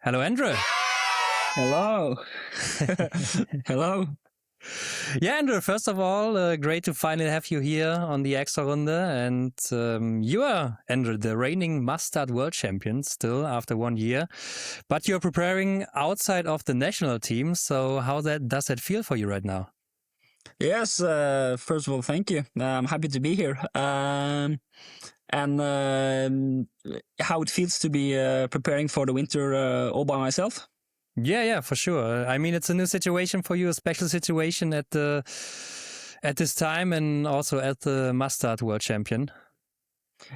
Hello, Endre. Hello. Hello. Yeah, Endre, first of all, great to finally have you here on the Extrarunde. And you are, Endre, the reigning Massenstart world champion still after 1 year. But you're preparing outside of the national team. So how does that feel for you right now? Yes, first of all, thank you. I'm happy to be here. And how it feels to be preparing for the winter all by myself. Yeah, for sure. I mean, it's a new situation for you, a special situation at this time, and also at the Massenstart world champion.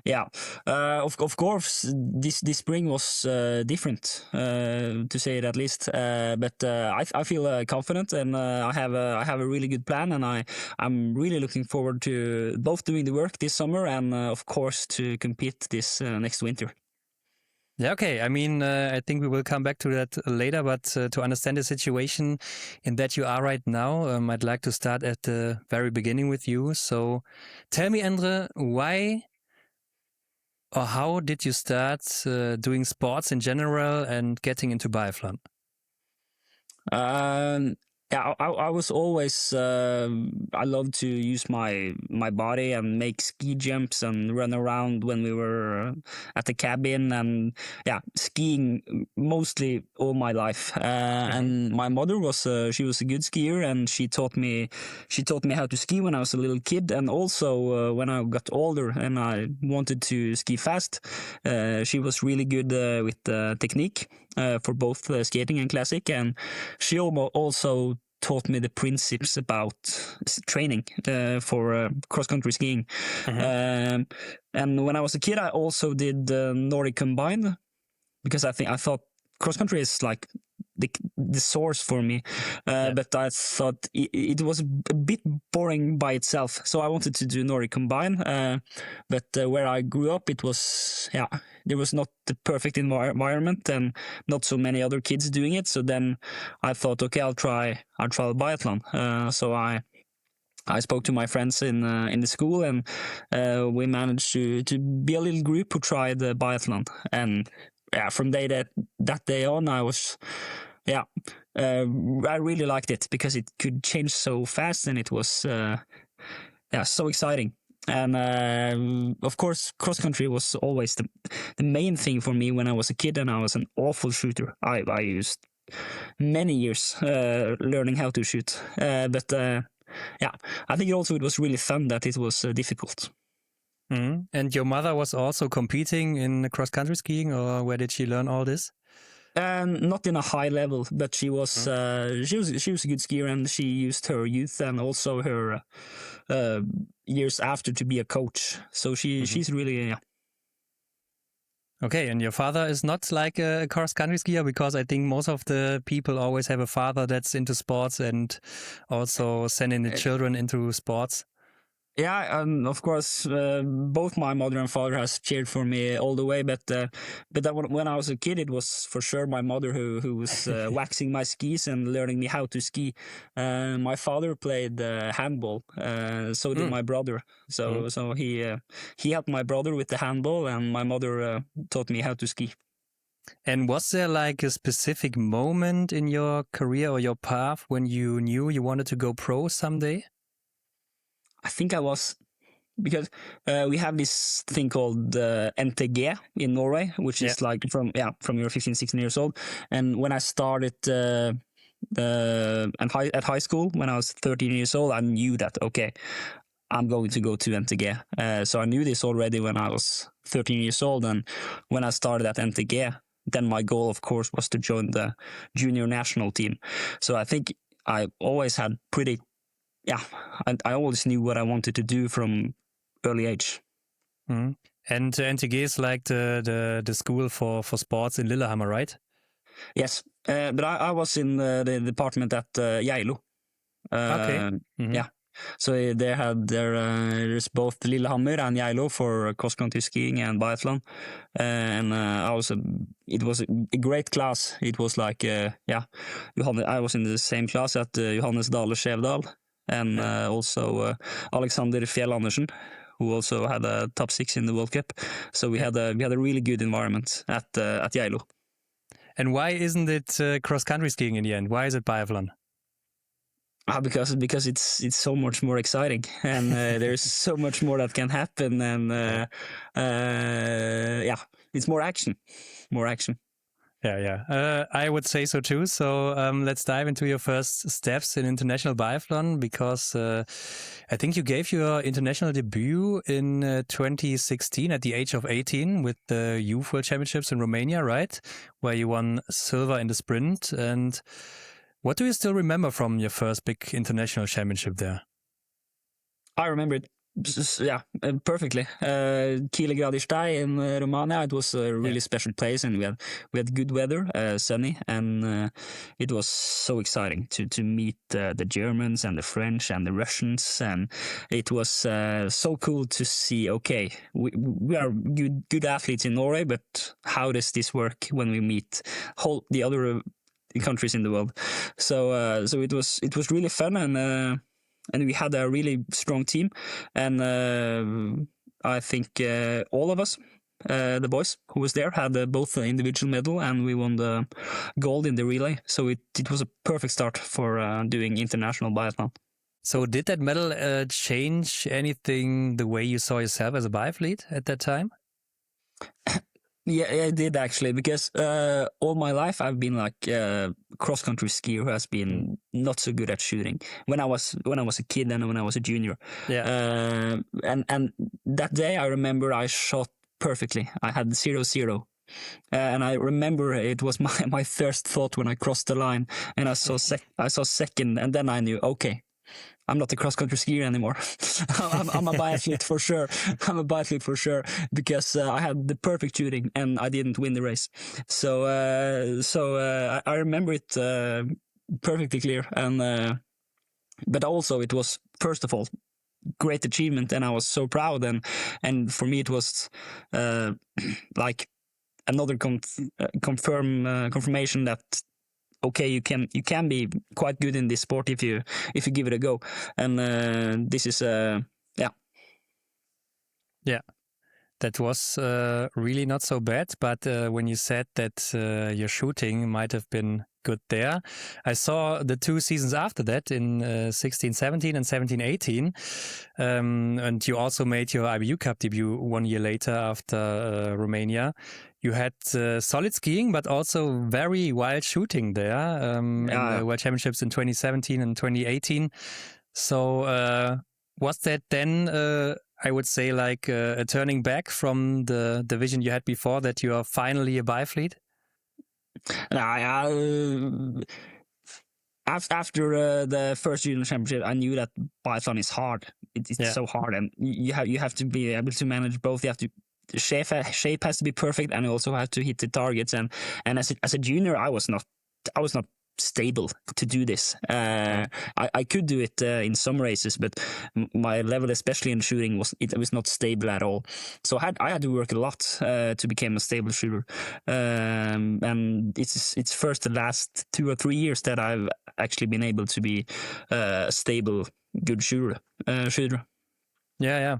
Yeah, of course, this spring was different, to say it at least. But I feel confident, and I have a really good plan, and I'm really looking forward to both doing the work this summer and of course to compete this next winter. Yeah, okay. I mean, I think we will come back to that later, but to understand the situation in that you are right now, I'd like to start at the very beginning with you. So tell me, Endre, why or how did you start doing sports in general and getting into biathlon? Yeah, I was always I love to use my body and make ski jumps and run around when we were at the cabin, and yeah, skiing mostly all my life. And my mother was she was a good skier, and she taught me how to ski when I was a little kid, and also when I got older and I wanted to ski fast, she was really good with technique for both skating and classic, and she also taught me the principles about training for cross-country skiing. And when I was a kid, I also did Nordic combined, because I thought cross-country is like the source for me, but I thought it was a bit boring by itself, so I wanted to do Nordic combine. But where I grew up, it was there was not the perfect environment and not so many other kids doing it. So then I thought, okay, I'll try biathlon. So I spoke to my friends in the school, and we managed to be a little group who tried biathlon. And yeah, from that day on, I was I really liked it because it could change so fast, and it was so exciting. And of course, cross country was always the main thing for me when I was a kid, and I was an awful shooter. I used many years learning how to shoot, but I think also it was really fun that it was difficult. And your mother was also competing in cross country skiing, or where did she learn all this? Not in a high level, but she was she was a good skier, and she used her youth and also her years after to be a coach. So she's really Okay, and your father is not like a cross-country skier, because I think most of the people always have a father that's into sports and also sending the children into sports. Yeah, of course, both my mother and father has cheered for me all the way. But when I was a kid, it was for sure my mother who was waxing my skis and learning me how to ski. My father played handball, so did my brother. So he helped my brother with the handball, and my mother taught me how to ski. And was there like a specific moment in your career or your path when you knew you wanted to go pro someday? I think I was, because we have this thing called NTG in Norway, which is like from you're 15, 16 years old. And when I started at high school, when I was 13 years old, I knew that, okay, I'm going to go to NTG. So I knew this already when I was 13 years old. And when I started at NTG, then my goal, of course, was to join the junior national team. So I think I always had I always knew what I wanted to do from early age. And NTG is like the school for sports in Lillehammer, right? Yes, but I was in the department at Geilo. Okay. Yeah, so they had there's both Lillehammer and Geilo for cross country skiing and biathlon, and it was a great class. It was like I was in the same class at Johannes Dale Skjevdal, and also Alexander Fjell Andersen, who also had a top 6 in the World Cup. So we had a really good environment at Geilo. And why isn't it cross-country skiing in the end? Why is it biathlon? Because it's so much more exciting, and there's so much more that can happen, and it's more action. Yeah. I would say so too. So let's dive into your first steps in international biathlon, because I think you gave your international debut in 2016 at the age of 18 with the Youth World Championships in Romania, right? Where you won silver in the sprint. And what do you still remember from your first big international championship there? I remember it, perfectly. Kilograder in Romania. It was a really special place, and we had good weather, sunny, and it was so exciting to meet the Germans and the French and the Russians, and it was so cool to see. Okay, we are good athletes in Norway, but how does this work when we meet the other countries in the world? So it was really fun, and we had a really strong team, and I think all of us, the boys who was there, had both the individual medal, and we won the gold in the relay. So it was a perfect start for doing international biathlon. So did that medal change anything, the way you saw yourself as a biathlete at that time? Yeah, it did actually, because all my life I've been like a cross-country skier who has been not so good at shooting. When I was a kid and when I was a junior, and that day I remember I shot perfectly. I had 0-0. And I remember it was my first thought when I crossed the line, and I saw second, and then I knew, okay, I'm not a cross-country skier anymore. I'm a biathlete for sure. Because I had the perfect shooting and I didn't win the race. So I remember it perfectly clear. And but also it was, first of all, great achievement, and I was so proud. And for me it was like another confirmation that, okay, you can be quite good in this sport if you give it a go. And this is that was really not so bad. But when you said that your shooting might have been good there, I saw the 2 seasons after that in 16-17 and 17-18, and you also made your IBU-Cup debut 1 year later after Romania. You had solid skiing, but also very wild shooting there in the World Championships in 2017 and 2018. So was that then, I would say, like a turning back from the vision you had before, that you are finally a biathlete? After the first junior championship, I knew that biathlon is hard. It's so hard, and you have to be able to manage both. You have to shape has to be perfect, and you also have to hit the targets. And as a junior, I was not stable to do this. I could do it in some races, but my level, especially in shooting, was not stable at all. So I had to work a lot to become a stable shooter. And it's first the last 2 or 3 years that I've actually been able to be a stable, good shooter. Yeah.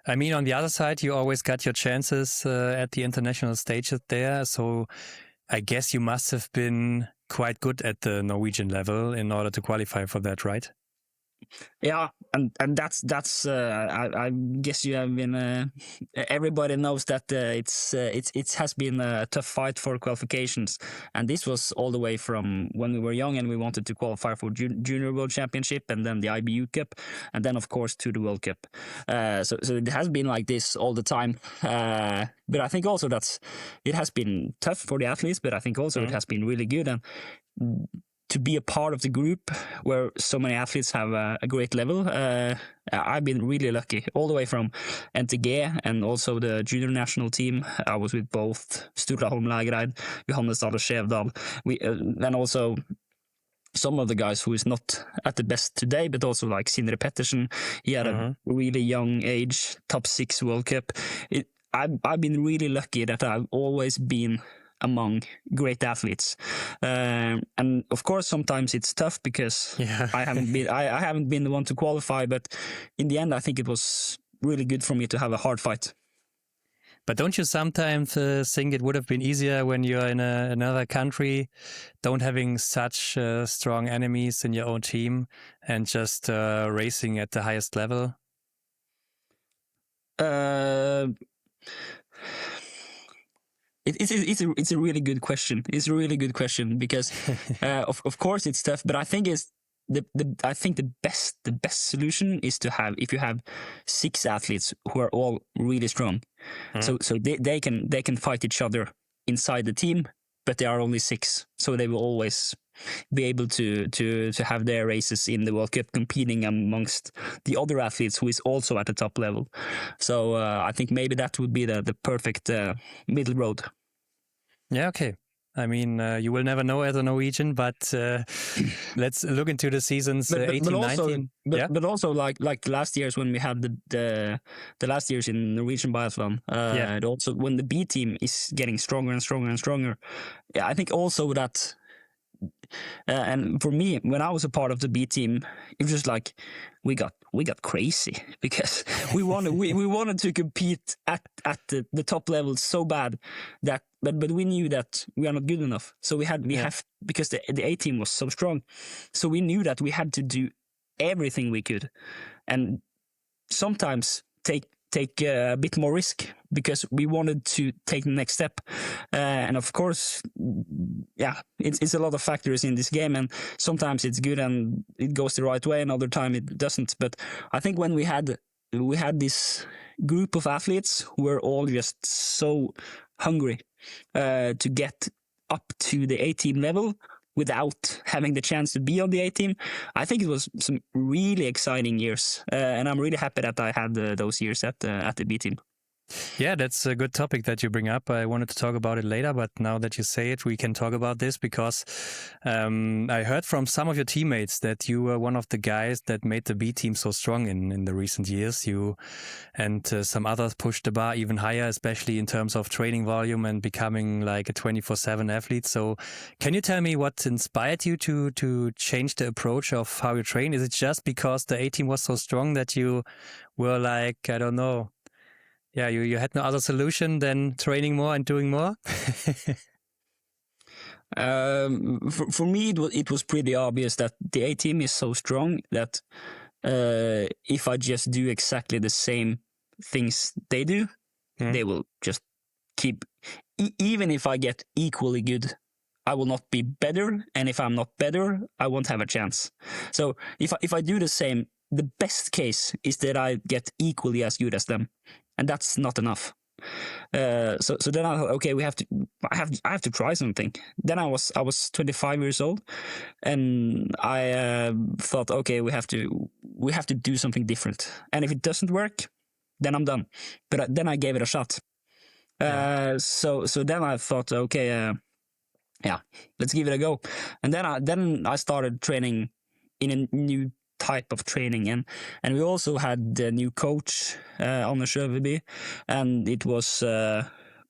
I mean, on the other side, you always got your chances at the international stages there. So I guess you must have been quite good at the Norwegian level in order to qualify for that, right? Yeah, and that's I guess you have been. Everybody knows that it has been a tough fight for qualifications, and this was all the way from when we were young and we wanted to qualify for Junior World Championship, and then the IBU-Cup, and then of course to the World Cup. So it has been like this all the time. But I think also it has been tough for the athletes, but I think also it has been really good, and to be a part of the group where so many athletes have a great level. I've been really lucky, all the way from NTG and also the junior national team. I was with both Sturla Holmlagereid, Johannes Dahle Skjevdal, and also some of the guys who is not at the best today, but also like Sindre Pettersen. He had a really young age, top 6 World Cup. I've been really lucky that I've always been among great athletes, and of course sometimes it's tough because I haven't been the one to qualify, but in the end I think it was really good for me to have a hard fight. But don't you sometimes think it would have been easier when you're in another country, don't having such strong enemies in your own team and just racing at the highest level? It's a really good question. It's a really good question because of course it's tough, but I think the best solution is to have, if you have 6 athletes who are all really strong, so they can fight each other inside the team, but they are only 6, so they will always be able to have their races in the World Cup, competing amongst the other athletes who is also at the top level. So I think maybe that would be the perfect middle road. Yeah, okay. I mean, you will never know as a Norwegian, but let's look into the seasons 18, 19. But also like the last years when we had the last years in Norwegian biathlon, and also when the B team is getting stronger and stronger and stronger. Yeah, I think also that. And for me, when I was a part of the B team, it was just like we got crazy because we wanted to compete at the top level so bad that but we knew that we are not good enough. So we have because the A team was so strong, so we knew that we had to do everything we could, and sometimes take a bit more risk because we wanted to take the next step. And of course, it's a lot of factors in this game, and sometimes it's good and it goes the right way, and other time it doesn't. But I think when we had this group of athletes who were all just so hungry to get up to the A team level without having the chance to be on the A team, I think it was some really exciting years, and I'm really happy that I had those years at the B team. Yeah, that's a good topic that you bring up. I wanted to talk about it later, but now that you say it, we can talk about this because I heard from some of your teammates that you were one of the guys that made the B team so strong in the recent years. You and some others pushed the bar even higher, especially in terms of training volume and becoming like a 24/7 athlete. So can you tell me what inspired you to change the approach of how you train? Is it just because the A team was so strong that you were like, I don't know, yeah, you had no other solution than training more and doing more? For me, it was pretty obvious that the A team is so strong that if I just do exactly the same things they do, they will just keep. Even if I get equally good, I will not be better, and if I'm not better, I won't have a chance. So if I do the same, the best case is that I get equally as good as them, and that's not enough. So then I thought, okay, I have to try something. Then I was 25 years old, and I thought, okay, we have to do something different. And if it doesn't work, then I'm done. But then I gave it a shot. So then I thought, okay, let's give it a go. And then I started training in a new type of training, and we also had a new coach, Endre Stroemsheim, and it was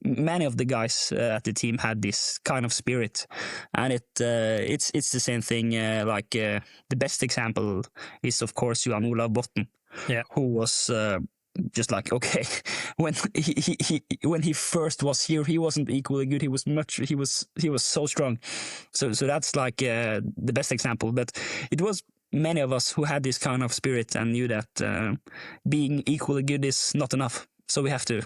many of the guys at the team had this kind of spirit, and it's the same thing. The best example is of course Johan Olav Botten, who was just like, okay, when he first was here, he wasn't equally good. He was so strong. So that's like the best example. But it was many of us who had this kind of spirit and knew that being equally good is not enough. So we have to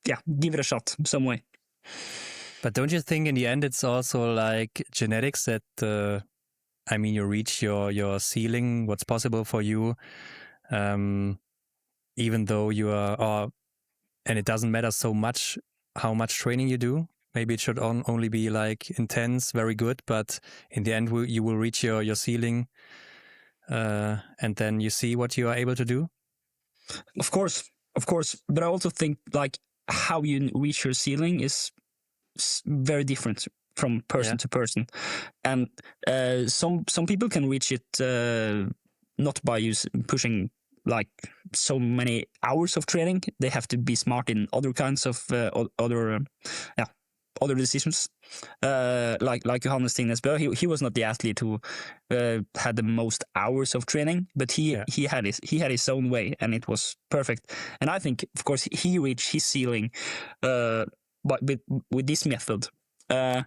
give it a shot some way. But don't you think in the end it's also like genetics that you reach your ceiling, what's possible for you, even though you are, and it doesn't matter so much how much training you do. Maybe it should only be like intense, very good, but in the end you will reach your ceiling, and then you see what you are able to do. Of course. But I also think like how you reach your ceiling is very different from person to person, and some people can reach it not by pushing like so many hours of training. They have to be smart in other kinds of other decisions. Like Johannes Tingnesbø, he was not the athlete who had the most hours of training, but he had his own way, and it was perfect. And I think, of course, he reached his ceiling with this method. But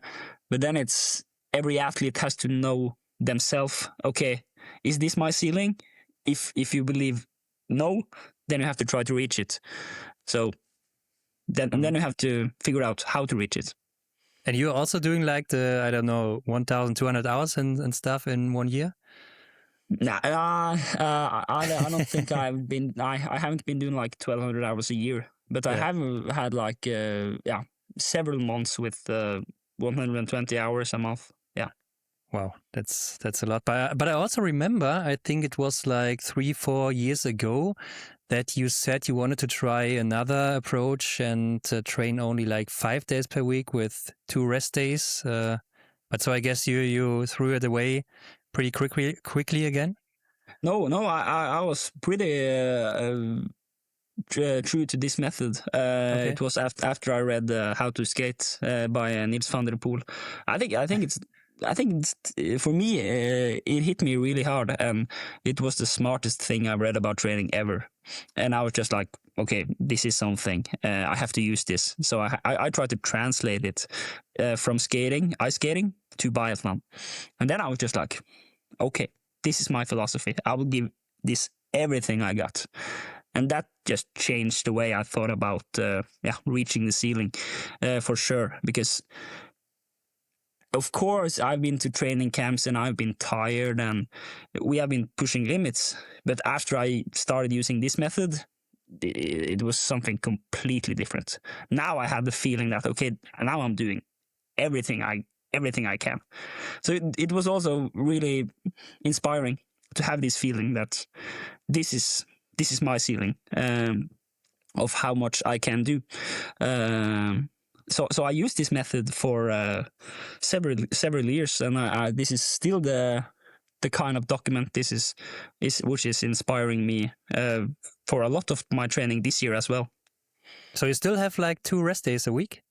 then it's every athlete has to know themselves. Okay, is this my ceiling? If you believe no, then you have to try to reach it. So then you have to figure out how to reach it. And you're also doing like the, I don't know, 1,200 hours and stuff in 1 year? Nah, I don't think I've been. I haven't been doing like 1,200 hours a year, but I have had like several months with 120 hours a month. Yeah. Wow, that's a lot. But I also remember, I think it was like 3-4 years ago, that you said you wanted to try another approach and train only like 5 days per week with 2 rest days. But so I guess you threw it away pretty quickly again? No, I was pretty true to this method. Okay. It was after I read How to Skate by Nils van der Poel. I think it's for me, it hit me really hard, and it was the smartest thing I've read about training ever. And I was just like, okay, this is something. I have to use this. So I tried to translate it from ice skating to biathlon. And then I was just like, okay, this is my philosophy. I will give this everything I got. And that just changed the way I thought about reaching the ceiling for sure. Because of course, I've been to training camps and I've been tired and we have been pushing limits. But after I started using this method, it was something completely different. Now I have the feeling that, okay, now I'm doing everything I can. So it was also really inspiring to have this feeling that this is my ceiling of how much I can do. So I used this method for several years, and this is still the kind of document which is inspiring me for a lot of my training this year as well. So you still have like 2 rest days a week?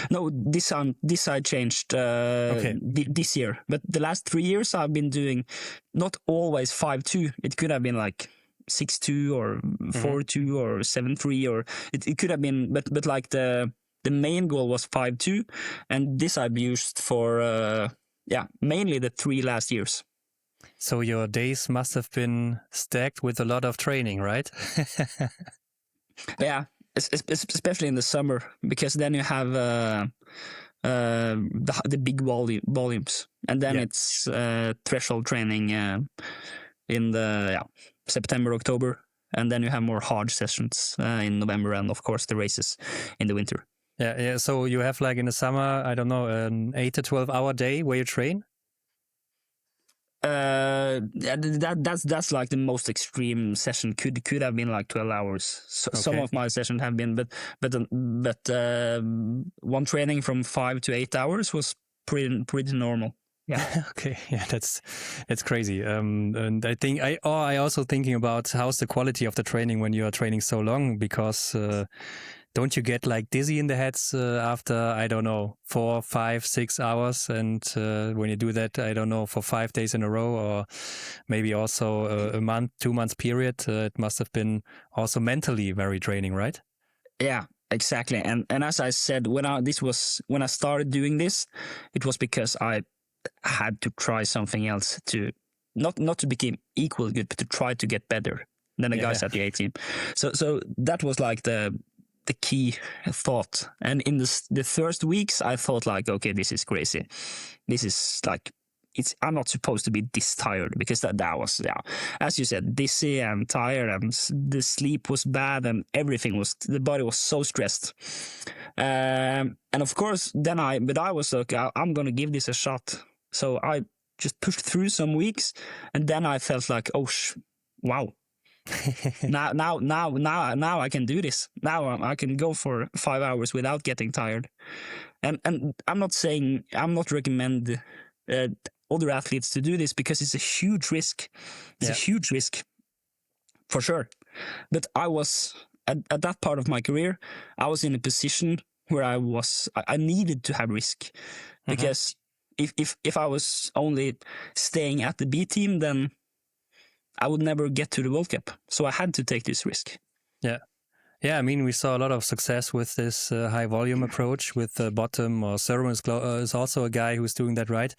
No, this I changed this year, but the last 3 years I've been doing not always 5-2. It could have been like 6-2 or 4-2 or 7-3, or it could have been, but like the main goal was 5-2, and this I've used for mainly the 3 last years. So your days must have been stacked with a lot of training, right? Yeah, especially in the summer, because then you have the big volumes, and then it's threshold training in the September, October, and then you have more hard sessions in November, and of course the races in the winter. Yeah. So you have like in the summer, I don't know, an 8 to 12 hour day where you train? That's like the most extreme session. Could have been like 12 hours. So, okay. Some of my sessions have been, but one training from 5 to 8 hours was pretty normal. Yeah. Okay. Yeah, that's crazy. And I think I also thinking about how's the quality of the training when you are training so long, because don't you get like dizzy in the heads after, I don't know, 4, 5, 6 hours? And when you do that, I don't know, for 5 days in a row, or maybe also a month, 2 months period, it must have been also mentally very draining, right? Yeah, exactly. And as I said, when I started doing this, it was because I had to try something else to not to become equal good, but to try to get better than the guys at the A team. So that was like the key thought. And in the first weeks, I thought like, okay, this is crazy. This is like, I'm not supposed to be this tired, because that was, as you said, dizzy and tired, and the sleep was bad, and the body was so stressed. And of course, I was like, I'm going to give this a shot. So I just pushed through some weeks, and then I felt like, wow. now I can do this. Now I can go for 5 hours without getting tired. And I'm not recommend other athletes to do this, because it's a huge risk. It's a huge risk, for sure. But I was at that part of my career, I was in a position where I needed to have risk, because if I was only staying at the B team, then I would never get to the World Cup. So I had to take this risk. Yeah, I mean, we saw a lot of success with this high volume approach with Bottom, or Serum is also a guy who's doing that, right?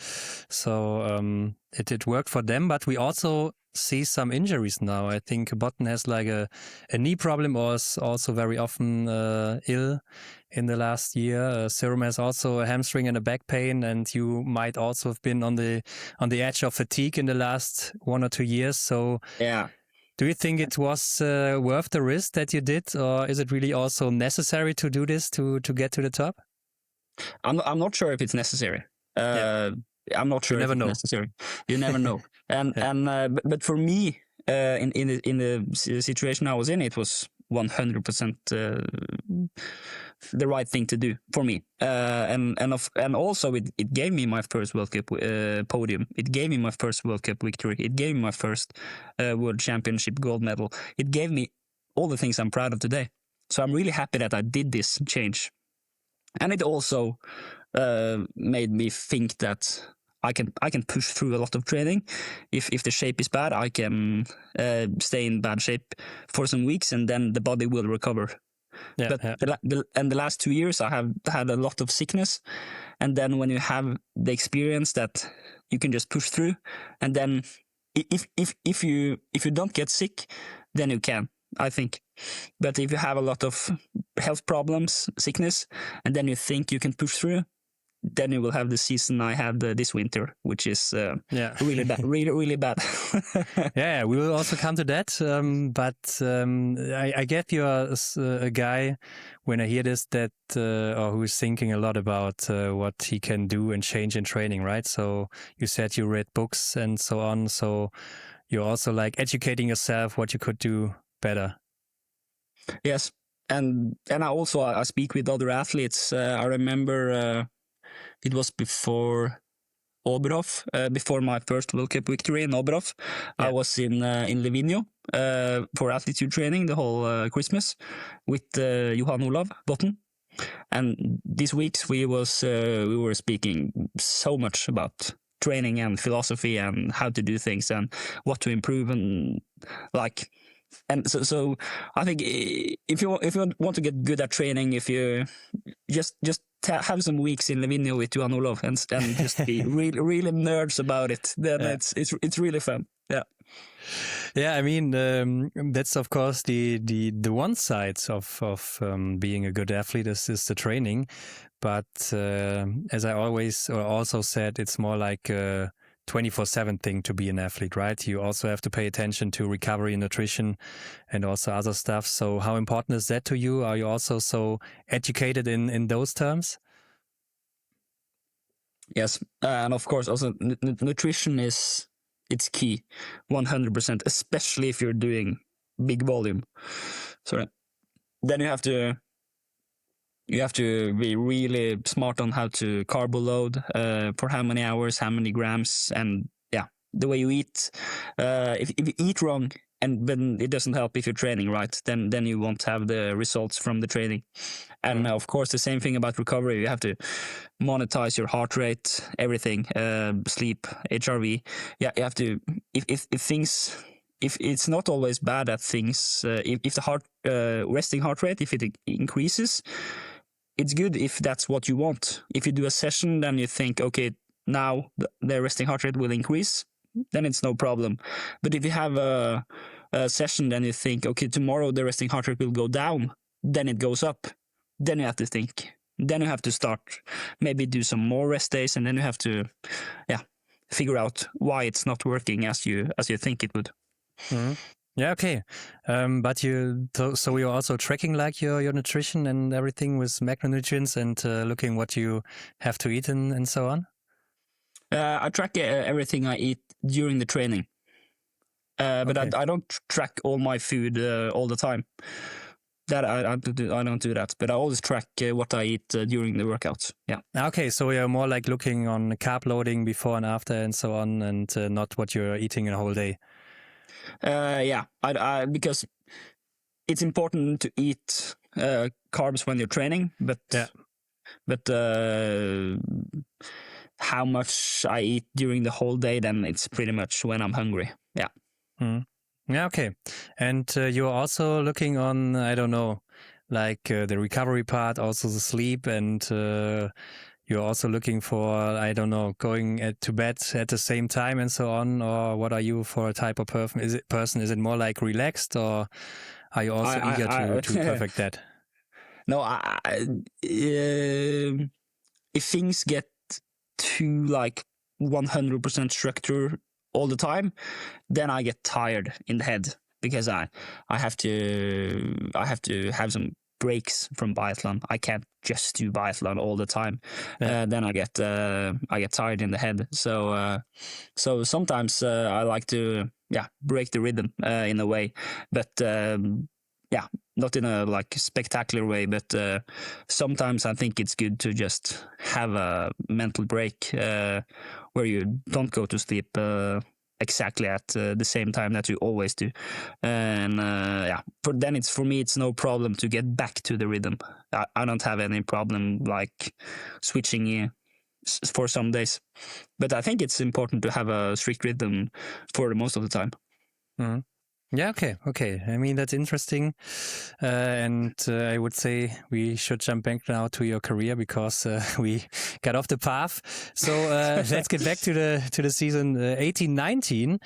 So it worked for them, but we also see some injuries now. I think Bottom has like a knee problem, or is also very often ill in the last year. Serum has also a hamstring and a back pain, and you might also have been on the edge of fatigue in the last 1 or 2 years. So yeah. Do you think it was worth the risk that you did, or is it really also necessary to do this to get to the top? I'm not sure if it's necessary. I'm not sure if it's necessary. You never know. But for me, in the situation I was in, it was 100% the right thing to do for me. And also it gave me my first World Cup podium. It gave me my first World Cup victory. It gave me my first World Championship gold medal. It gave me all the things I'm proud of today. So I'm really happy that I did this change. And it also made me think that I can push through a lot of training. If the shape is bad, I can stay in bad shape for some weeks, and then the body will recover. The last 2 years, I have had a lot of sickness, and then when you have the experience that you can just push through, and then if you don't get sick, then you can, I think. But if you have a lot of health problems, sickness, and then you think you can push through, then you will have the season I had this winter, which is really bad, really bad. Yeah, we will also come to that. But I get you're a guy, when I hear this, that or who's thinking a lot about what he can do and change in training, right? So you said you read books and so on. So you're also like educating yourself what you could do better. Yes, and I speak with other athletes. I remember. It was before Oberhof, before my first World Cup victory in Oberhof. Yeah. I was in Livigno for altitude training the whole Christmas with Johan Olav Botten. And these weeks we were speaking so much about training and philosophy and how to do things and what to improve and like. And so I think if you want to get good at training, if you just have some weeks in Livigno with Johan Olav and just be really nerds about it, then it's really fun. Yeah, I mean that's of course the one side of being a good athlete is the training, but as I also said, it's more like 24/7 thing to be an athlete, right? You also have to pay attention to recovery and nutrition and also other stuff. So how important is that to you? Are you also so educated in those terms? Yes, and of course also nutrition it's key, 100%, especially if you're doing big volume. Sorry. Then you have to be really smart on how to carbo load for how many hours, how many grams, and the way you eat. If you eat wrong, and then it doesn't help if you're training right, then you won't have the results from the training. And of course, the same thing about recovery. You have to monetize your heart rate, everything, sleep, HRV. Yeah, you have to. If it's not always bad at things, if the resting heart rate, if it increases, it's good if that's what you want. If you do a session, then you think, okay, now the resting heart rate will increase, then it's no problem. But if you have a session, then you think, okay, tomorrow the resting heart rate will go down, then it goes up. Then you have to think. Then you have to start, maybe do some more rest days, and then you have to, figure out why it's not working as you think it would. Mm-hmm. Yeah, okay. But so you're also tracking like your nutrition and everything with macronutrients and looking what you have to eat and so on? I track everything I eat during the training. But okay. I don't track all my food all the time. That I don't do that, but I always track what I eat during the workouts. Yeah. Okay, so you're more like looking on carb loading before and after and so on, and not what you're eating in a whole day. Because it's important to eat carbs when you're training, but how much I eat during the whole day, then it's pretty much when I'm hungry. Yeah. Yeah, okay. And you're also looking on, I don't know, like the recovery part, also the sleep, and you're also looking for, I don't know, going to bed at the same time and so on, or what are you for a type of person? Is it more like relaxed, or are you also eager to perfect that? No, if things get too like 100% structure all the time, then I get tired in the head, because I have to have some breaks from biathlon. I can't just do biathlon all the time. Then I get tired in the head. So sometimes I like to break the rhythm in a way, but not in a like spectacular way, but sometimes I think it's good to just have a mental break where you don't go to sleep exactly at the same time that you always do. And for me it's no problem to get back to the rhythm. I don't have any problem like switching for some days, but I think it's important to have a strict rhythm for most of the time. Mm-hmm. Yeah, okay. I mean, that's interesting. And I would say we should jump back now to your career, because we got off the path. So let's get back to the season 18-19.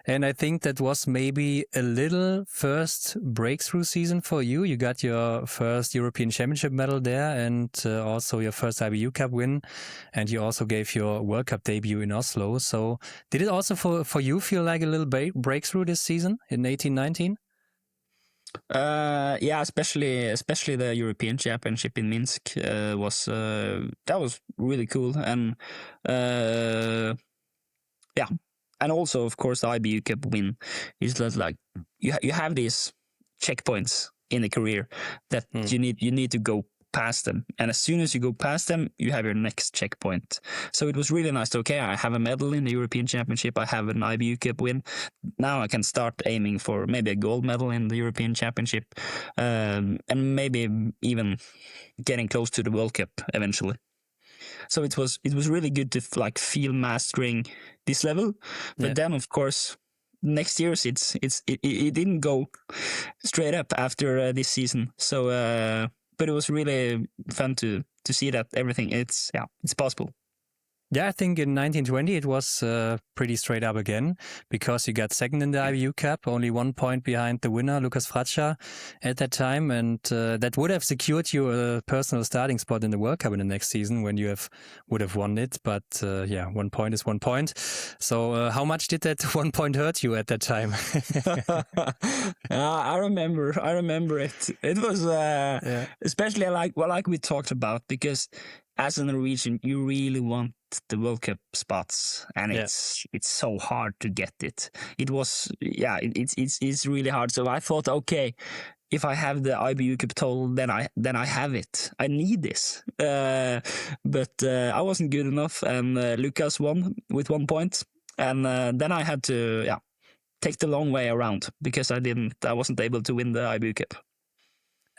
And I think that was maybe a little first breakthrough season for you. You got your first European Championship medal there, and also your first IBU-Cup win. And you also gave your World Cup debut in Oslo. So did it also for you feel like a little breakthrough this season in 18-19? Especially the European Championship in Minsk was really cool, and and also of course the IBU-Cup win is like you have these checkpoints in a career that you need to go past them, and as soon as you go past them, you have your next checkpoint. So it was really nice. Okay, I have a medal in the European Championship, I have an IBU-Cup win. Now I can start aiming for maybe a gold medal in the European Championship, and maybe even getting close to the World Cup eventually. So it was really good to like feel mastering this level. But then of course next year's it didn't go straight up after this season. So but it was really fun to see that everything it's possible. Yeah, I think in 1920 it was pretty straight up again, because you got second in the IBU-Cup, only 1 point behind the winner, Lukas Fratscher, at that time. And that would have secured you a personal starting spot in the World Cup in the next season when you would have won it. But 1 point is 1 point. So how much did that 1 point hurt you at that time? I remember it. It was especially like we talked about, because as a Norwegian, you really want the World Cup spots, and it's so hard to get it. It was it's really hard. So I thought, okay, if I have the IBU-Cup total, then I have it. I need this, but I wasn't good enough, and Lukas won with 1 point, and then I had to take the long way around, because I wasn't able to win the IBU-Cup.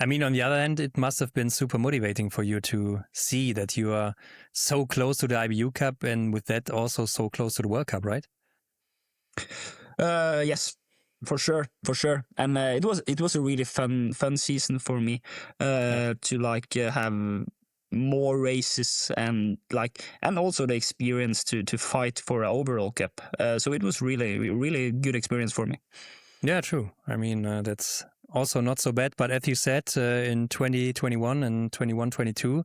I mean, on the other hand, it must have been super motivating for you to see that you are so close to the IBU-Cup, and with that also so close to the World Cup, right? Yes, for sure. And it was a really fun season for me to have more races, and also the experience to fight for an overall cup. So it was really good experience for me. Yeah, true. I mean, that's also not so bad. But as you said, in 2021 and 21-22,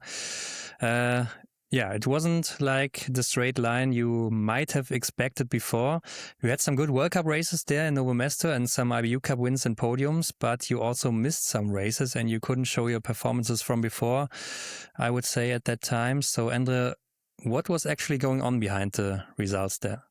it wasn't like the straight line you might have expected before. You had some good World Cup races there in Novo Mesto and some IBU-Cup wins and podiums, but you also missed some races and you couldn't show your performances from before, I would say, at that time. So, Endre, what was actually going on behind the results there?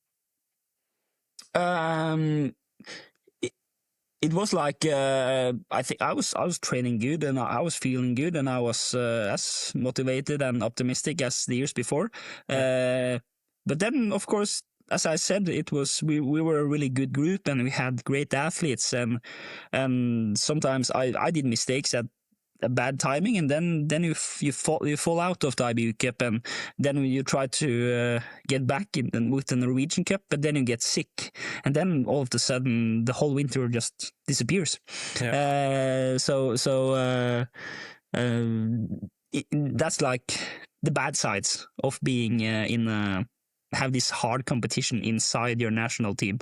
It was like I think I was training good, and I was feeling good, and I was as motivated and optimistic as the years before. But then, of course, as I said, it was we were a really good group, and we had great athletes, and sometimes I did mistakes a bad timing, and then you fall out of the IBU-Cup, and then you try to get back with the Norwegian Cup, but then you get sick, and then all of a sudden the whole winter just disappears. Yeah. That's like the bad sides of being have this hard competition inside your national team.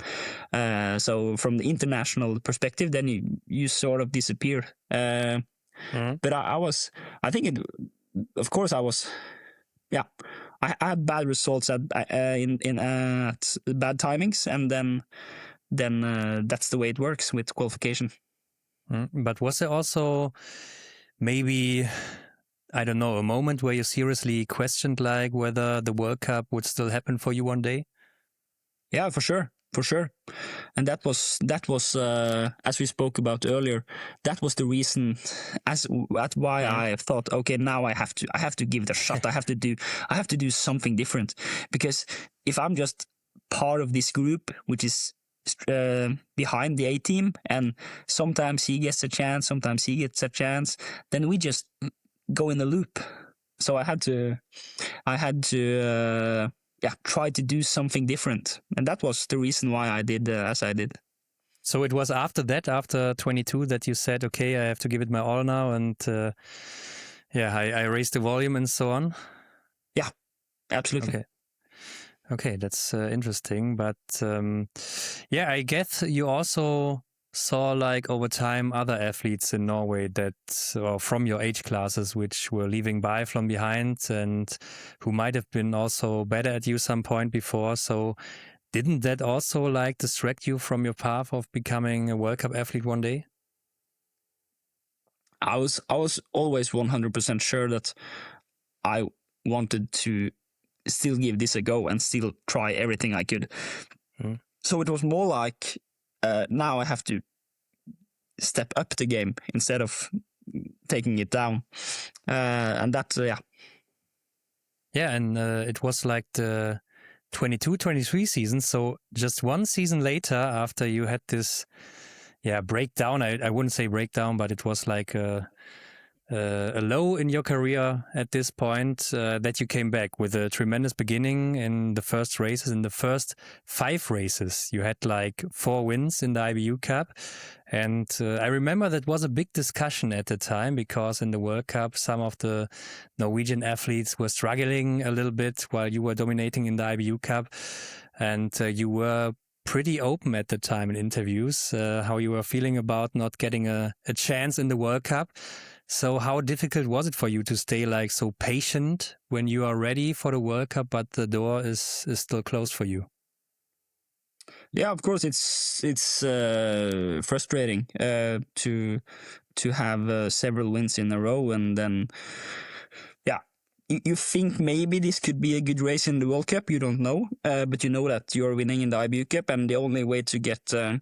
So from the international perspective, then you sort of disappear. But I think of course I was, yeah, I had bad results at bad timings, and then that's the way it works with qualification. But was there also maybe, I don't know, a moment where you seriously questioned like whether the World Cup would still happen for you one day? Yeah, for sure. And that was as we spoke about earlier, that was the reason why I thought, okay, now I have to give it a shot. I have to do something different, because if I'm just part of this group, which is behind the A team, and sometimes he gets a chance, sometimes he gets a chance, then we just go in a loop. So I had to try to do something different, and that was the reason why I did as I did. So it was after 22, that you said, okay, I have to give it my all now, and I raised the volume and so on. Yeah, absolutely. Okay, that's interesting. But I guess you also saw like over time other athletes in Norway from your age classes, which were leaving Biathlon behind and who might have been also better at you some point before. So didn't that also like distract you from your path of becoming a World Cup athlete one day? I was always 100% sure that I wanted to still give this a go and still try everything I could. So it was more like now I have to step up the game instead of taking it down, and that and it was like the 22-23 season, so just one season later, after you had this breakdown. I wouldn't say breakdown, but it was like a low in your career at this point, that you came back with a tremendous beginning in the first races. In the first 5 races, you had like 4 wins in the IBU-Cup. And I remember that was a big discussion at the time, because in the World Cup, some of the Norwegian athletes were struggling a little bit while you were dominating in the IBU-Cup. And you were pretty open at the time in interviews, how you were feeling about not getting a chance in the World Cup. So how difficult was it for you to stay like so patient when you are ready for the World Cup, but the door is still closed for you? Yeah, of course, it's frustrating to have several wins in a row, and then you think maybe this could be a good race in the World Cup. You don't know, but you know that you're winning in the IBU-Cup, and the only way to get the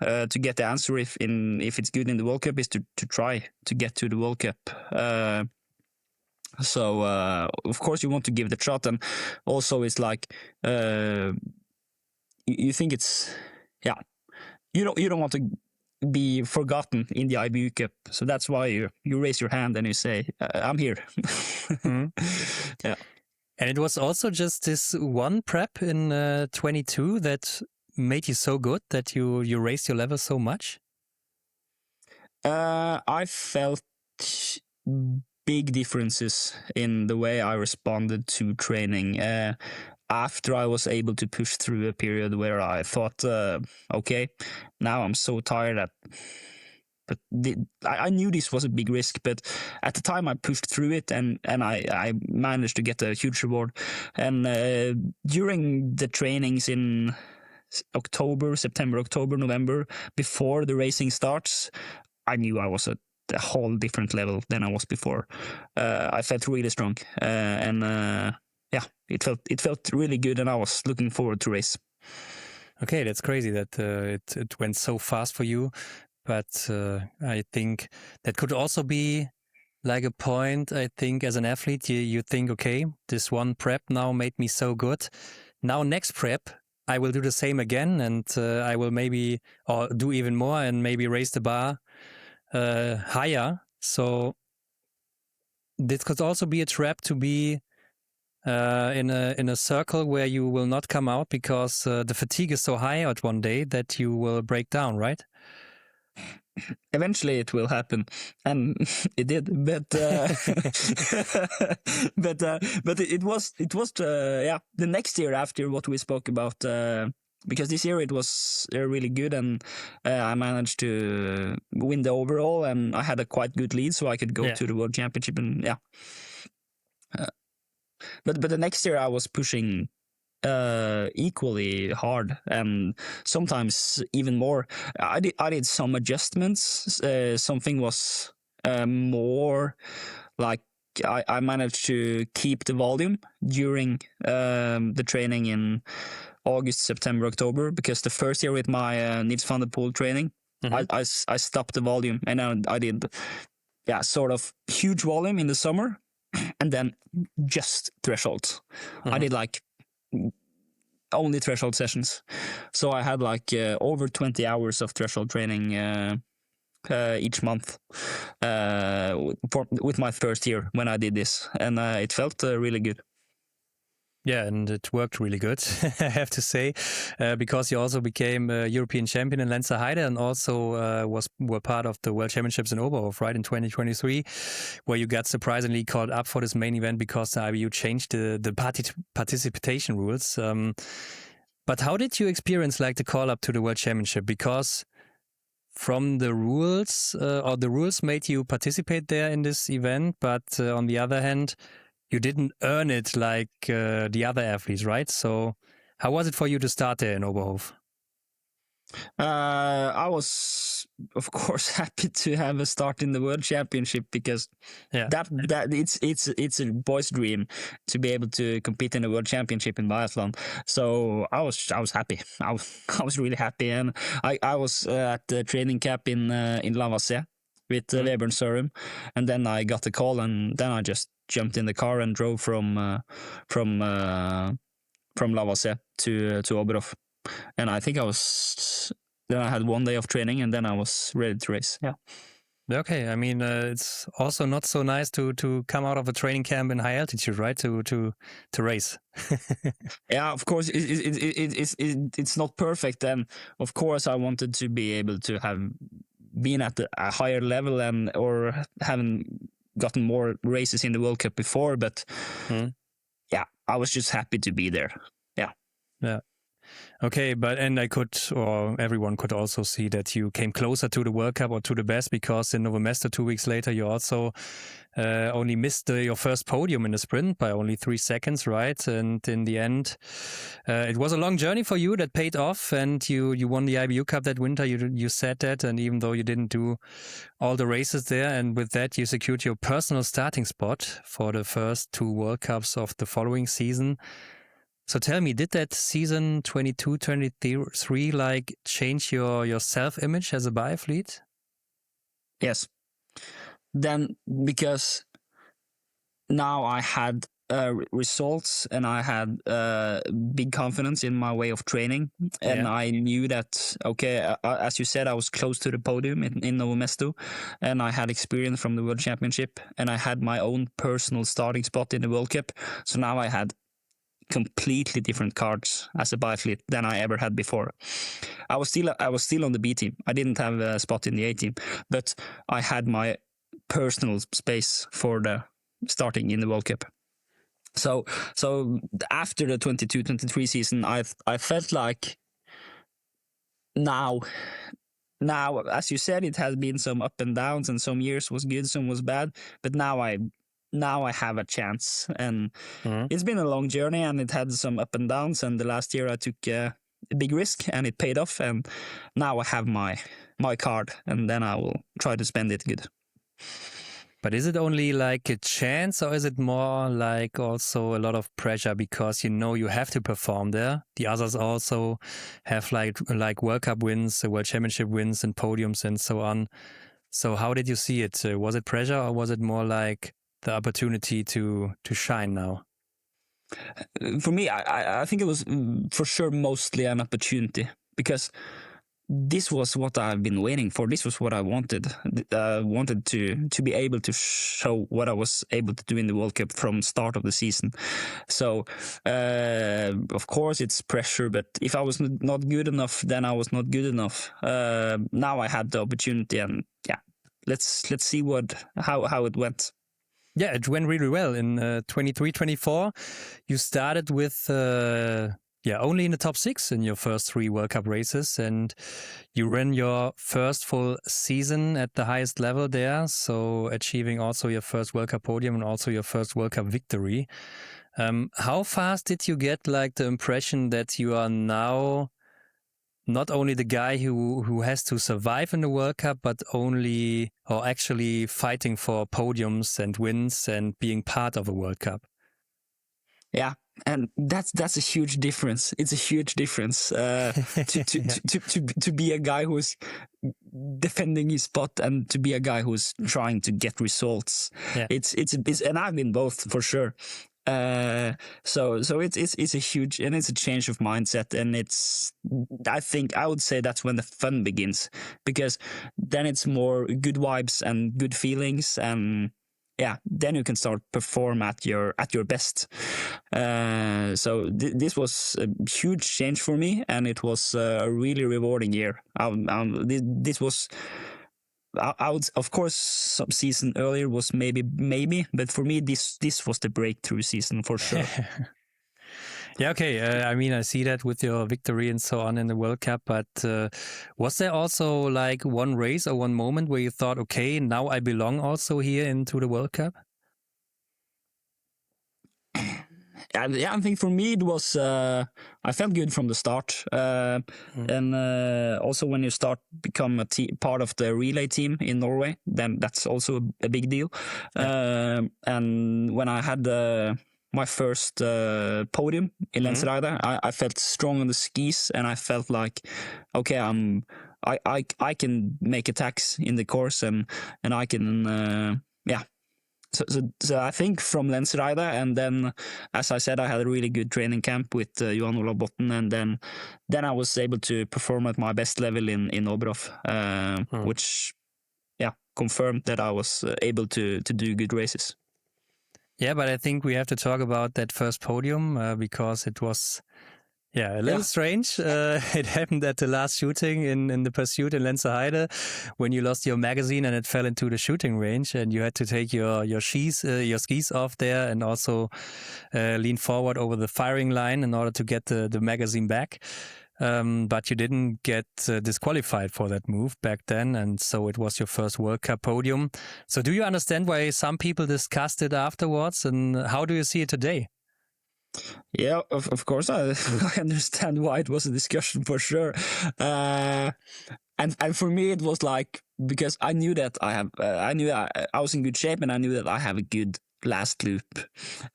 answer if it's good in the World Cup is to try to get to the World Cup. So of course you want to give it a shot, and also it's like you think it's you don't want to be forgotten in the IBU-Cup, so that's why you raise your hand and you say I'm here. Yeah. And it was also just this one prep in 22 that made you so good that you raised your level so much? I felt big differences in the way I responded to training after I was able to push through a period where I thought, okay, now I'm so tired but I knew this was a big risk, but at the time I pushed through it, and I managed to get a huge reward. And during the trainings in September, October, November, before the racing starts, I knew I was at a whole different level than I was before. I felt really strong, and it felt really good, and I was looking forward to race. Okay, that's crazy that it went so fast for you. But I think that could also be like a point. I think as an athlete, you think, okay, this one prep now made me so good. Now next prep, I will do the same again, and I will maybe do even more and maybe raise the bar higher So this could also be a trap to be in a circle where you will not come out because the fatigue is so high at one day that you will break down, right? Eventually it will happen, and it did. But but it was the next year after what we spoke about. Because this year it was really good, and I managed to win the overall, and I had a quite good lead, so I could go to the World Championship, and but the next year I was pushing equally hard, and sometimes even more. I did some adjustments. Something was more like I managed to keep the volume during the training in August, September, October, because the first year with my Nils van der Poel training, I stopped the volume, and I did sort of huge volume in the summer, and then just thresholds. I did like only threshold sessions, so I had like over 20 hours of threshold training each month with my first year when I did this, and it felt really good. Yeah, and it worked really good, I have to say, because you also became a European champion in Lenzerheide, and also were part of the World Championships in Oberhof, right, in 2023, where you got surprisingly called up for this main event because the IBU changed the participation rules. But how did you experience like the call up to the World Championship? Because from the rules, or the rules made you participate there in this event, but on the other hand, you didn't earn it like the other athletes, right? So how was it for you to start there in Oberhof? I was, of course, happy to have a start in the World Championship, because that it's a boy's dream to be able to compete in the World Championship in biathlon. So I was happy. I was really happy, and I was at the training camp in Lavazet with Vebjørn Sørum, and then I got the call, and then I just jumped in the car and drove from Lavazet to Oberhof. And I think then I had 1 day of training, and then I was ready to race. Yeah. Okay, I mean, it's also not so nice to come out of a training camp in high altitude, right? To race. Yeah, of course, it's not perfect, and of course I wanted to be able to have been at a higher level or having gotten more races in the World Cup before, but I was just happy to be there. Yeah. Okay, and everyone could also see that you came closer to the World Cup or to the best, because in Novo Mesto 2 weeks later, you also only missed your first podium in the sprint by only 3 seconds, right? And in the end, it was a long journey for you that paid off, and you won the IBU-Cup that winter. You said that, and even though you didn't do all the races there, and with that, you secured your personal starting spot for the first 2 World Cups of the following season. So tell me, did that season 22-23 like change your self-image as a biathlete? Yes. Then, because now I had results, and I had big confidence in my way of training, and I knew that, okay, as you said, I was close to the podium in Novo Mesto, and I had experience from the World Championship, and I had my own personal starting spot in the World Cup. So now I had completely different cards as a biathlete than I ever had before. I was still on the B team. I didn't have a spot in the A team, but I had my personal space for the starting in the World Cup. So after the 22-23 season, I felt like now, as you said, it has been some up and downs, and some years was good, some was bad, but now I have a chance, and it's been a long journey, and it had some up and downs, and the last year I took a big risk, and it paid off, and now I have my card, and then I will try to spend it good. But is it only like a chance, or is it more like also a lot of pressure, because you have to perform there? The others also have like World Cup wins, World Championship wins, and podiums and so on. So how did you see it? Was it pressure, or was it more like the opportunity to shine now? For me, I think it was for sure mostly an opportunity, because this was what I've been waiting for. This was what I wanted. Wanted to be able to show what I was able to do in the World Cup from start of the season. So, of course, it's pressure. But if I was not good enough, then I was not good enough. Now I had the opportunity, and yeah, let's see how it went. Yeah, it went really well. In 23-24, you started with only in the top 6 in your first 3 World Cup races, and you ran your first full season at the highest level there, so achieving also your first World Cup podium and also your first World Cup victory. How fast did you get like the impression that you are now not only the guy who has to survive in the World Cup, but actually fighting for podiums and wins and being part of a World Cup? Yeah, and that's a huge difference. It's a huge difference to be a guy who's defending his spot and to be a guy who's trying to get results. Yeah. It's and I've been both for sure. So it's a huge, and it's a change of mindset, and I would say that's when the fun begins, because then it's more good vibes and good feelings, and yeah, then you can start perform at your best. So this was a huge change for me, and it was a really rewarding year. This was. I would, of course, some season earlier was maybe, but for me, this was the breakthrough season for sure. Yeah, okay. I mean, I see that with your victory and so on in the World Cup, but was there also like one race or one moment where you thought, okay, now I belong also here into the World Cup? Yeah, I think for me it was, I felt good from the start. And also when you start become part of the relay team in Norway, then that's also a big deal. Yeah. And when I had my first podium in Lenzerheide, I felt strong on the skis, and I felt like, okay, I can make attacks in the course, and I can, yeah. So I think from Lenzerheide, and then, as I said, I had a really good training camp with Johan Olav Botten, and then I was able to perform at my best level in Oberhof, which, yeah, confirmed that I was able to do good races. Yeah, but I think we have to talk about that first podium because it was, a little strange. It happened at the last shooting in the pursuit in Lenzerheide when you lost your magazine and it fell into the shooting range, and you had to take your skis off there and also lean forward over the firing line in order to get the magazine back. But you didn't get disqualified for that move back then, and so it was your first World Cup podium. So do you understand why some people discussed it afterwards, and how do you see it today? Yeah, of course, I understand why it was a discussion for sure. And for me, it was like, because I knew that I knew I was in good shape, and I knew that I have a good last loop.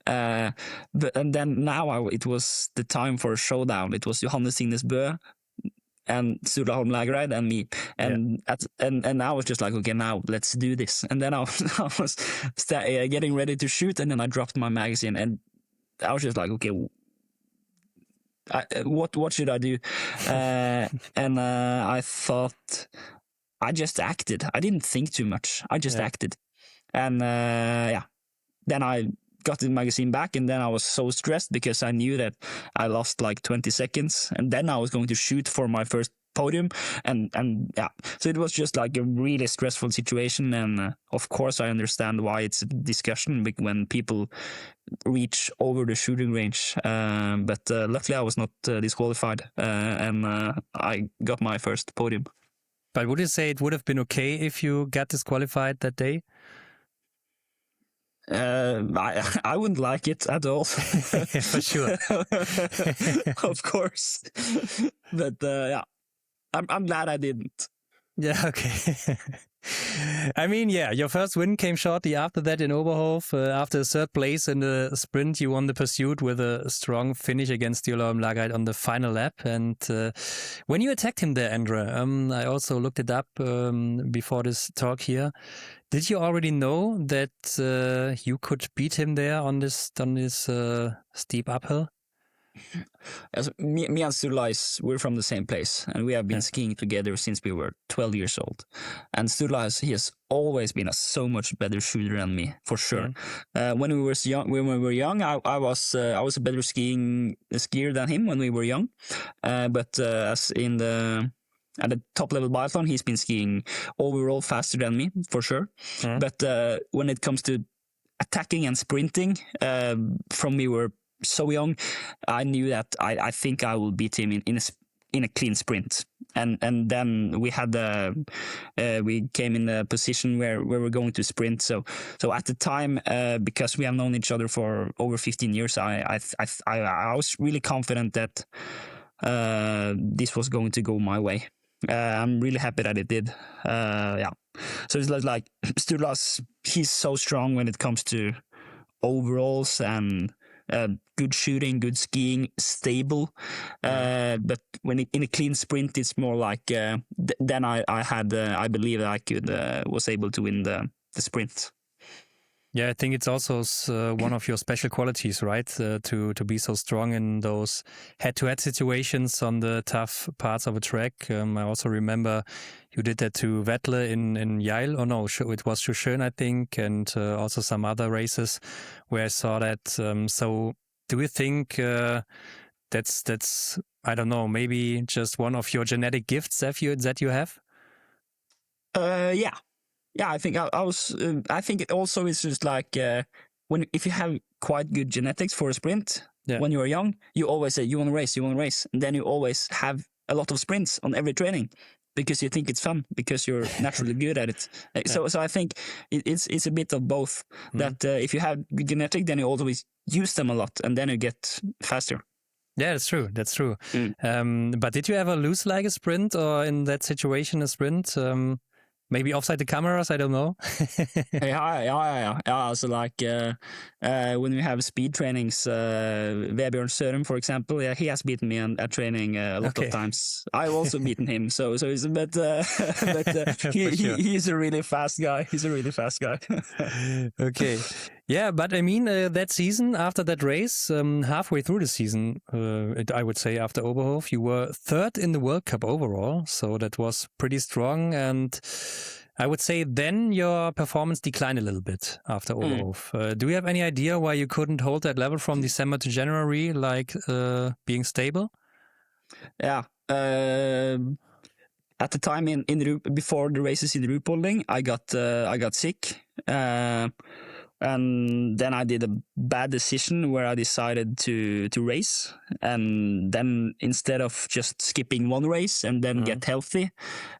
And then now it was the time for a showdown. It was Johannes Signes Bø and Sturla Holm Lagereid and me, and I was just like, okay, now let's do this. And then I was getting ready to shoot, and then I dropped my magazine, and I was just like, okay, what should I do? And I thought, I just acted. I didn't think too much. I just acted. And then I got the magazine back, and then I was so stressed because I knew that I lost like 20 seconds, and then I was going to shoot for my first podium, and so it was just like a really stressful situation. And of course I understand why it's a discussion when people reach over the shooting range, but luckily I was not disqualified, and I got my first podium. But would you say it would have been okay if you got disqualified that day? I wouldn't like it at all. For sure. Of course. But I'm glad I didn't. Yeah, okay. I mean, your first win came shortly after that in Oberhof. After third place in the sprint, you won the pursuit with a strong finish against Sturla Holm Lagereid on the final lap. And when you attacked him there, Endre, I also looked it up before this talk here. Did you already know that you could beat him there on this steep uphill? As me and Sturla, we're from the same place, and we have been skiing together since we were 12 years old. And Sturla, he has always been a so much better shooter than me, for sure. When we were young, I was a better skier than him when we were young. But as in at the top level biathlon, he's been skiing overall faster than me, for sure. But when it comes to attacking and sprinting, from we were so young, I knew that I think I will beat him in a clean sprint. And then we had we came in a position where we're going to sprint. So at the time, because we have known each other for over 15 years, I was really confident that this was going to go my way. I'm really happy that it did. So it's like Sturla, he's so strong when it comes to overalls and good shooting, good skiing, stable. But when in a clean sprint, it's more like then I believe that I was able to win the sprint. Yeah, I think it's also one of your special qualities, right? To be so strong in those head-to-head situations on the tough parts of a track. I also remember you did that to Vettel in Yale, or no, it was Schuschön, I think, and also some other races where I saw that. So do you think that's I don't know, maybe just one of your genetic gifts that you have? Yeah, I think I think it also is just like if you have quite good genetics for a sprint when you are young, you always say you want to race, and then you always have a lot of sprints on every training because you think it's fun because you're naturally good at it. So I think it's a bit of both. That if you have good genetic, then you always use them a lot, and then you get faster. Yeah, that's true. That's true. But did you ever lose like a sprint, or in that situation a sprint? Maybe offside the cameras, I don't know. Yeah. So like when we have speed trainings, Vebjørn Sørum, for example, he has beaten me at training a lot of times. I've also beaten him. So it's he's a really fast guy. He's a really fast guy. Okay. Yeah, but I mean, that season, after that race, halfway through the season, I would say after Oberhof, you were third in the World Cup overall. So that was pretty strong. And I would say then your performance declined a little bit after Oberhof. Do you have any idea why you couldn't hold that level from December to January, like being stable? Yeah. At the time before the races in Ruhpolding, I got sick. And then I did a bad decision where I decided to race. And then instead of just skipping one race and then get healthy,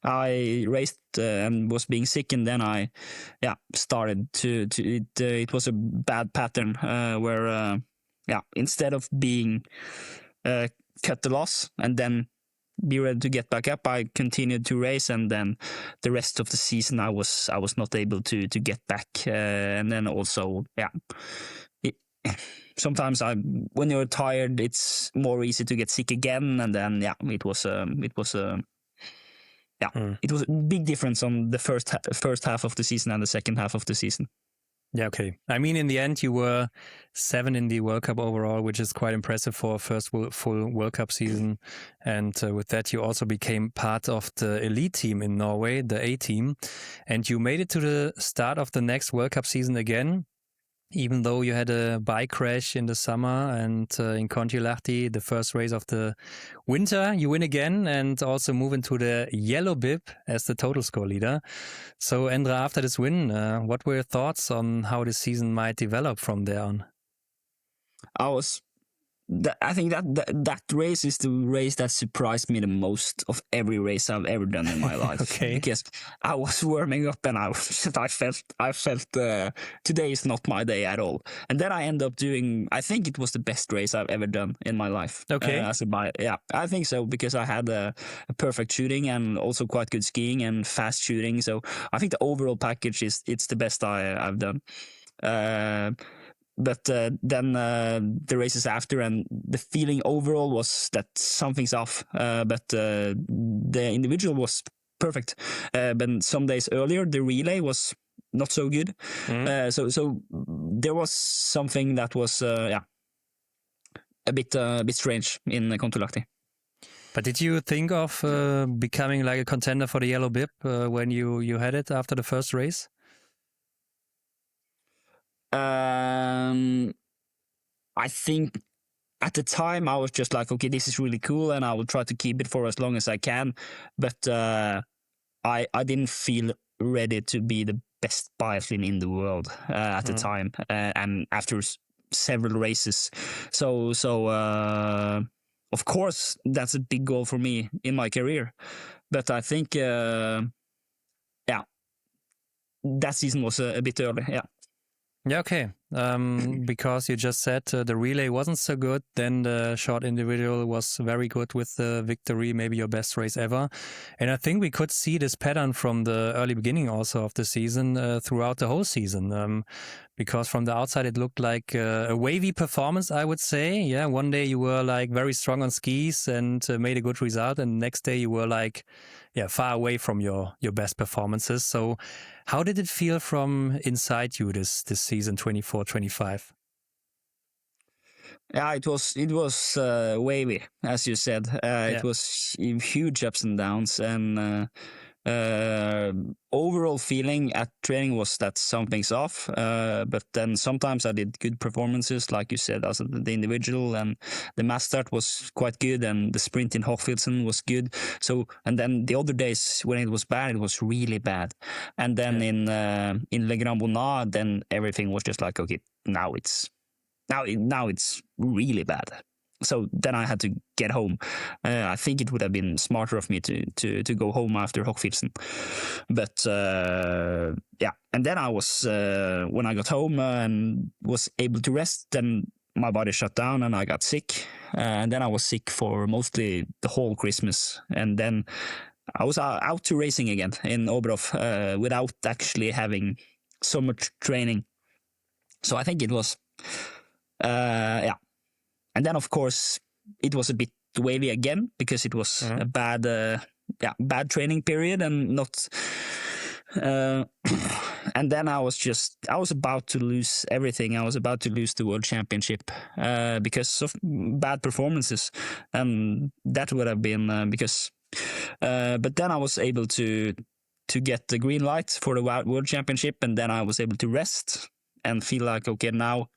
I raced and was being sick. And then I started it was a bad pattern where instead of being cut the loss and then be ready to get back up, I continued to race, and then the rest of the season I was not able to get back. And then also, sometimes when you're tired, it's more easy to get sick again, and then it was a big difference on the first half of the season and the second half of the season. Yeah, okay. I mean, in the end, you were 7 in the World Cup overall, which is quite impressive for a first full World Cup season. And with that, you also became part of the elite team in Norway, the A team. And you made it to the start of the next World Cup season again, even though you had a bike crash in the summer, and in Kontiolahti, the first race of the winter, you win again and also move into the yellow bib as the total score leader. So, Endre, after this win, what were your thoughts on how the season might develop from there on? I think that race is the race that surprised me the most of every race I've ever done in my life. Okay. Because I was warming up and I felt today is not my day at all. And then I end up doing, I think it was the best race I've ever done in my life. Okay. I think so, because I had a perfect shooting and also quite good skiing and fast shooting. So I think the overall package it's the best I've done. But then the races after, and the feeling overall was that something's off. But the individual was perfect. But some days earlier, the relay was not so good. So there was something that was a bit strange in Kontiolahti. But did you think of becoming like a contender for the yellow bib when you had it after the first race? I think at the time I was just like, okay, this is really cool, and I will try to keep it for as long as I can. But I didn't feel ready to be the best biathlete in the world at the time, and after several races. So of course that's a big goal for me in my career. But I think that season was a bit early. Yeah, okay. Because you just said the relay wasn't so good, then the short individual was very good with the victory, maybe your best race ever. And I think we could see this pattern from the early beginning also of the season throughout the whole season. Because from the outside it looked like a wavy performance, I would say. Yeah, one day you were like very strong on skis and made a good result, and next day you were like, far away from your best performances. So how did it feel from inside you this season 24-25? Yeah, it was wavy, as you said. It was huge ups and downs, and overall feeling at training was that something's off. But then sometimes I did good performances, like you said, also the individual, and the mass start was quite good, and the sprint in Hochfilzen was good. So, and then the other days when it was bad, it was really bad. And then in Le Grand Bonnat, then everything was just like, okay, now it's really bad. So then I had to get home. I think it would have been smarter of me to go home after Hochfilzen. But and then I was when I got home and was able to rest, then my body shut down and I got sick. And then I was sick for mostly the whole Christmas. And then I was out to racing again in Oberhof without actually having so much training. So I think it was and then of course it was a bit wavy again because it was a bad training period, and not and then I was about to lose everything. I was about to lose the world championship because of bad performances, and that would have been because but then I was able to get the green light for the world championship, and then I was able to rest and feel like, okay, now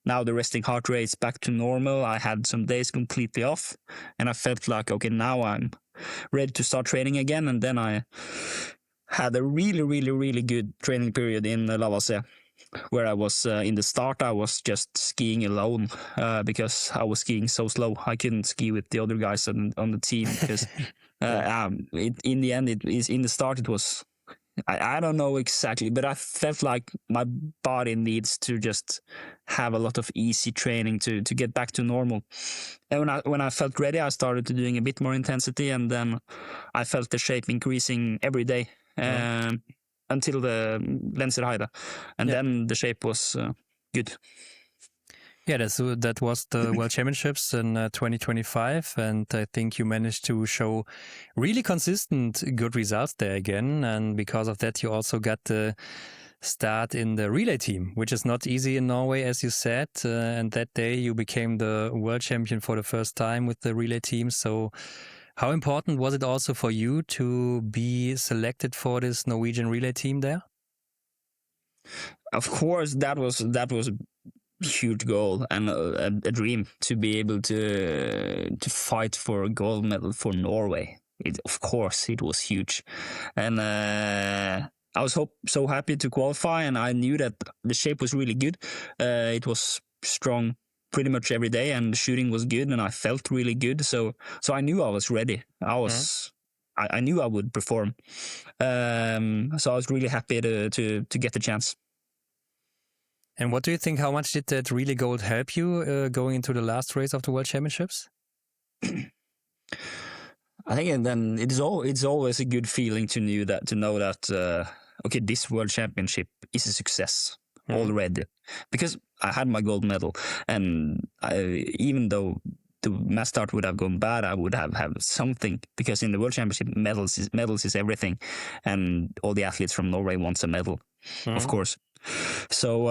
the resting heart rate is back to normal. I had some days completely off, and I felt like, okay, now I'm ready to start training again. And then I had a really, really, really good training period in La Vasse, where I was in the start, I was just skiing alone because I was skiing so slow. I couldn't ski with the other guys on the team because in the end, in the start, it was, I don't know exactly, but I felt like my body needs to just have a lot of easy training to get back to normal. And when I felt ready, I started to doing a bit more intensity, and then I felt the shape increasing every day until the Lenzerheide, and then the shape was good. Yeah, that was the World Championships in 2025, and I think you managed to show really consistent good results there again, and because of that you also got the start in the relay team, which is not easy in Norway, as you said, and that day you became the world champion for the first time with the relay team. So how important was it also for you to be selected for this Norwegian relay team there? Of course, that was huge goal and a dream to be able to fight for a gold medal for Norway. Of course, it was huge, and I was so happy to qualify, and I knew that the shape was really good. It was strong pretty much every day, and the shooting was good, and I felt really good. So I knew I was ready. I knew I would perform. So I was really happy to get the chance. And what do you think, how much did that relay gold help you going into the last race of the World Championships? I think, and then it's always a good feeling to know that okay, this World Championship is a success already, because I had my gold medal, and even though the mass start would have gone bad, I would have something, because in the World Championship medals is everything, and all the athletes from Norway wants a medal, of course. So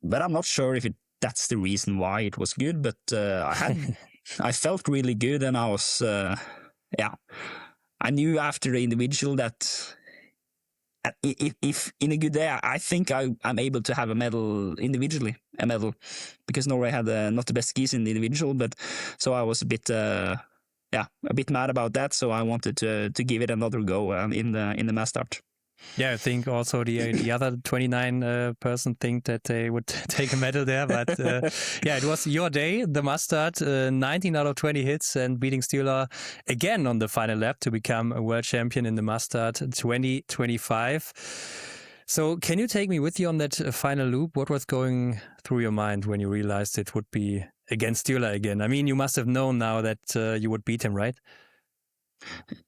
but I'm not sure if it that's the reason why it was good. But I felt really good, and I was I knew after the individual that if in a good day, I think I'm able to have a medal individually, because Norway had not the best skis in the individual, but so I was a bit mad about that. So I wanted to give it another go in the mass start. Yeah, I think also the other 29 person think that they would take a medal there, but yeah, it was your day, the mass start, 19 out of 20 hits and beating Sturla again on the final lap to become a world champion in the mass start 2025. So can you take me with you on that final loop? What was going through your mind when you realized it would be against Sturla again? I mean, you must have known now that you would beat him, right?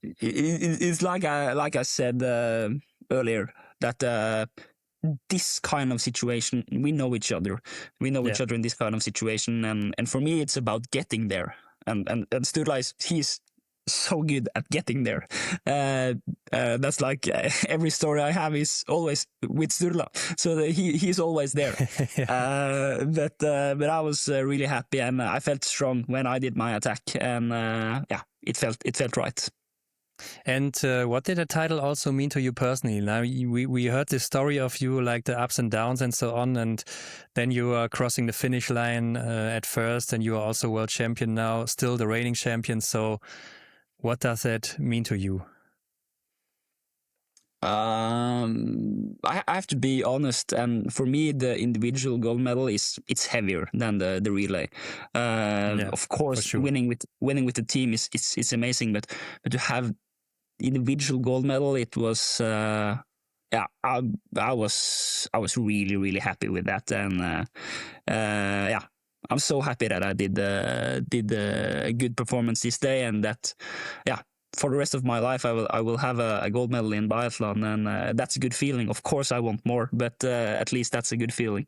It's like I said earlier, that this kind of situation, we know each other. We know each other in this kind of situation, and for me, it's about getting there. And Sturla he's so good at getting there. That's like every story I have is always with Sturla, so he's always there. But I was really happy, and I felt strong when I did my attack, and it felt right. And what did the title also mean to you personally? Now, we heard the story of you, like the ups and downs and so on, and then you are crossing the finish line at first, and you are also world champion now, still the reigning champion. So what does that mean to you? I have to be honest, and for me, the individual gold medal it's heavier than the relay. Of course, sure. winning with the team is amazing, but to have individual gold medal, it was I was really happy with that, and I'm so happy that I did a good performance this day, and that for the rest of my life, I will have a gold medal in biathlon, and that's a good feeling. Of course, I want more, but at least that's a good feeling.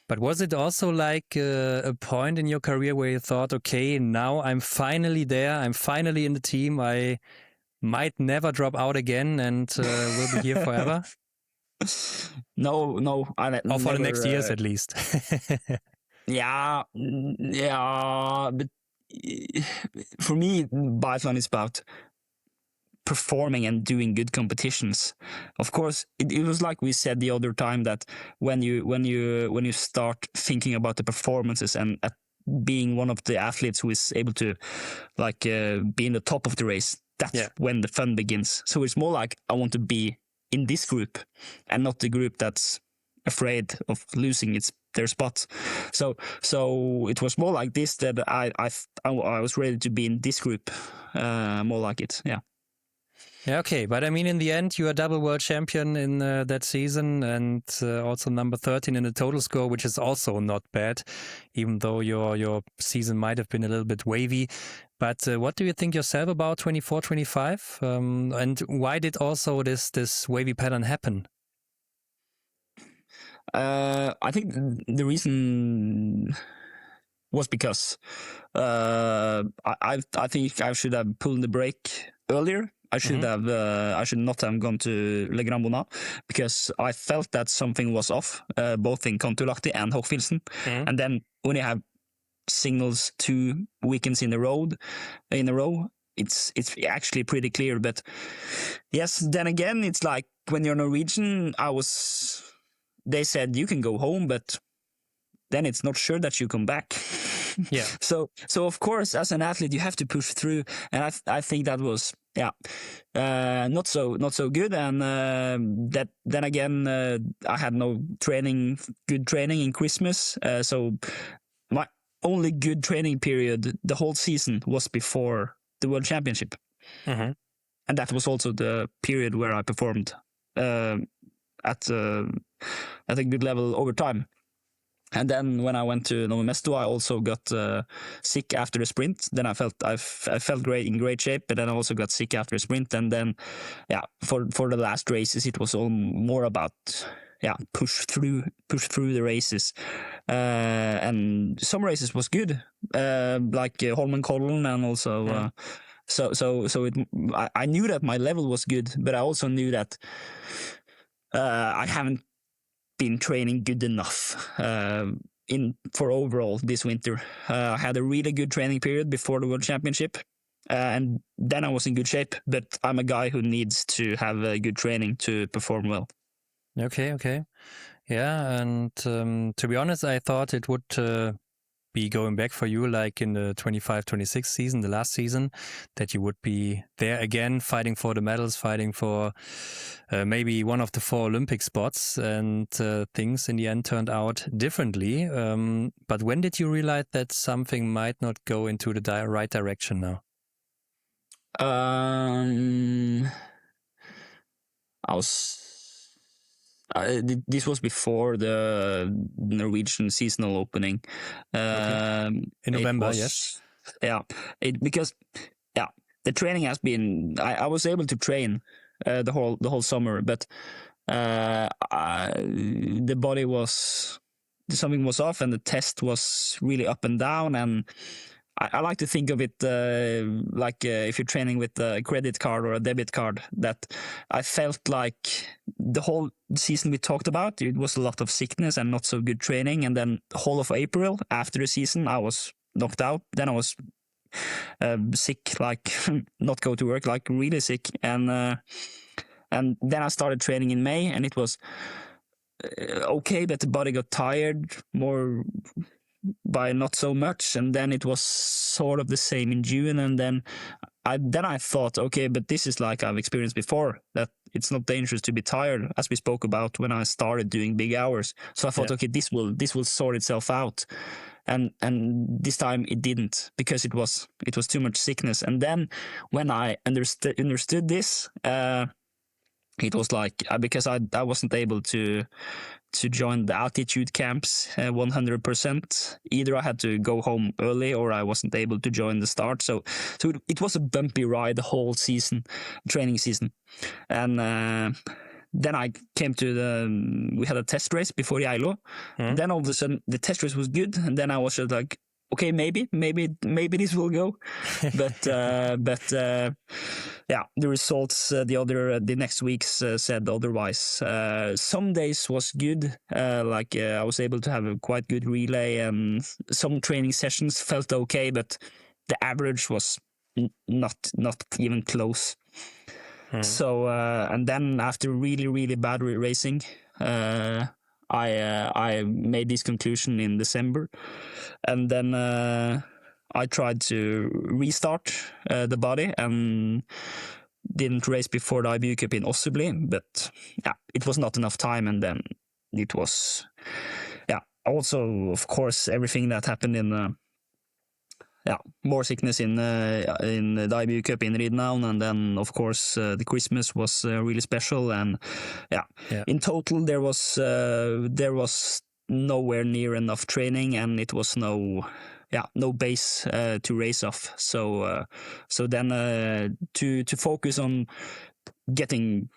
But was it also like a point in your career where you thought, okay, now I'm finally there, I'm finally in the team, I might never drop out again and will be here forever? No. Or for the next years at least. Yeah, but for me, biathlon is about performing and doing good competitions. Of course, it was like we said the other time, that when you start thinking about the performances and being one of the athletes who is able to be in the top of the race, that's when the fun begins. So it's more like I want to be in this group and not the group that's afraid of losing their spot. So it was more like this, that I was ready to be in this group, more like it. Yeah, okay. But I mean, in the end, you are double world champion in that season, and also number 13 in the total score, which is also not bad, even though your season might have been a little bit wavy. But what do you think yourself about 24-25? And why did also this wavy pattern happen? I think the reason was because I think I should have pulled the brake earlier. I should have. I should not have gone to Le Grand Bonnat, because I felt that something was off, both in Kontiolahti and Hochfilzen. And then when you have signals 2 weekends in a row, it's actually pretty clear. But yes, then again, it's like when you're Norwegian, they said you can go home, but then it's not sure that you come back. Yeah. So of course, as an athlete, you have to push through, and I think that was not so good. And that then again, I had no good training in Christmas. So my only good training period the whole season was before the World Championship, and that was also the period where I performed at a good level over time. And then when I went to Novo Mesto, I also got sick after the sprint. Then I felt great, in great shape, but then I also got sick after the sprint. And then, for the last races, it was all more about push through the races. And some races was good, like Holmenkollen, and also. I knew that my level was good, but I also knew that I haven't been training good enough. for overall this winter. I had a really good training period before the World Championship, and then I was in good shape. But I'm a guy who needs to have a good training to perform well. Okay. Yeah, and to be honest, I thought it would be going back for you like in the 25-26 season, the last season, that you would be there again fighting for the medals, fighting for maybe one of the 4 Olympic spots, and things in the end turned out differently. But when did you realize that something might not go into the right direction now? This was before the Norwegian seasonal opening. In November, yes. Yeah, because the training has been. I was able to train the whole summer, but the body was, something was off, and the test was really up and down. And I like to think of it like if you're training with a credit card or a debit card, that I felt like the whole season we talked about, it was a lot of sickness and not so good training. And then the whole of April, after the season, I was knocked out. Then I was sick, like not go to work, like really sick. And then I started training in May, and it was okay, but the body got tired more by not so much, and then it was sort of the same in June. And then I thought, okay, but this is like I've experienced before, that it's not dangerous to be tired, as we spoke about when I started doing big hours. So I thought, okay, this will sort itself out, and this time it didn't, because it was too much sickness. And then when I understood this, it was like, because I wasn't able to join the altitude camps 100%. Either I had to go home early, or I wasn't able to join the start. So it was a bumpy ride the whole season, training season. And then I came to we had a test race before the ILO. Then all of a sudden the test race was good, and then I was just like, okay, maybe this will go. But yeah, the results the next weeks said otherwise. Some days was good, like I was able to have a quite good relay, and some training sessions felt okay, but the average was not even close. So and then after really bad racing, I made this conclusion in December, and then I tried to restart the body, and didn't race before the IBU-Cup in Außerdem, but yeah, it was not enough time. And then it was, also of course everything that happened in more sickness in the IBU-Cup in Ridnaun, and then of course the Christmas was really special. And in total there was nowhere near enough training, and it was no base to race off. So then to focus on getting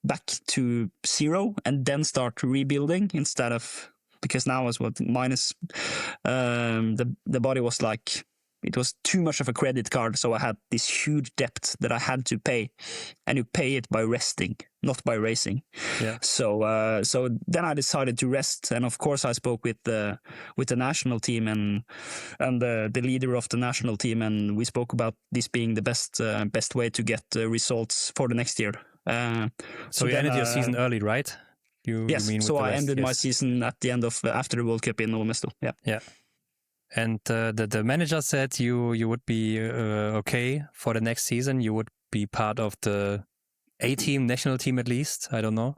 back to zero, and then start rebuilding, instead of, because now was minus, the body was like, it was too much of a credit card. So I had this huge debt that I had to pay, and you pay it by resting, not by racing. So then I decided to rest, and of course I spoke with the national team and the leader of the national team, and we spoke about this being the best way to get results for the next year. So you ended your season early, right? Yes. You mean so I ended my yes. season at the end of after the World Cup in Olympic. Yeah. And the manager said you would be okay for the next season. You would be part of the A team, national team at least. I don't know.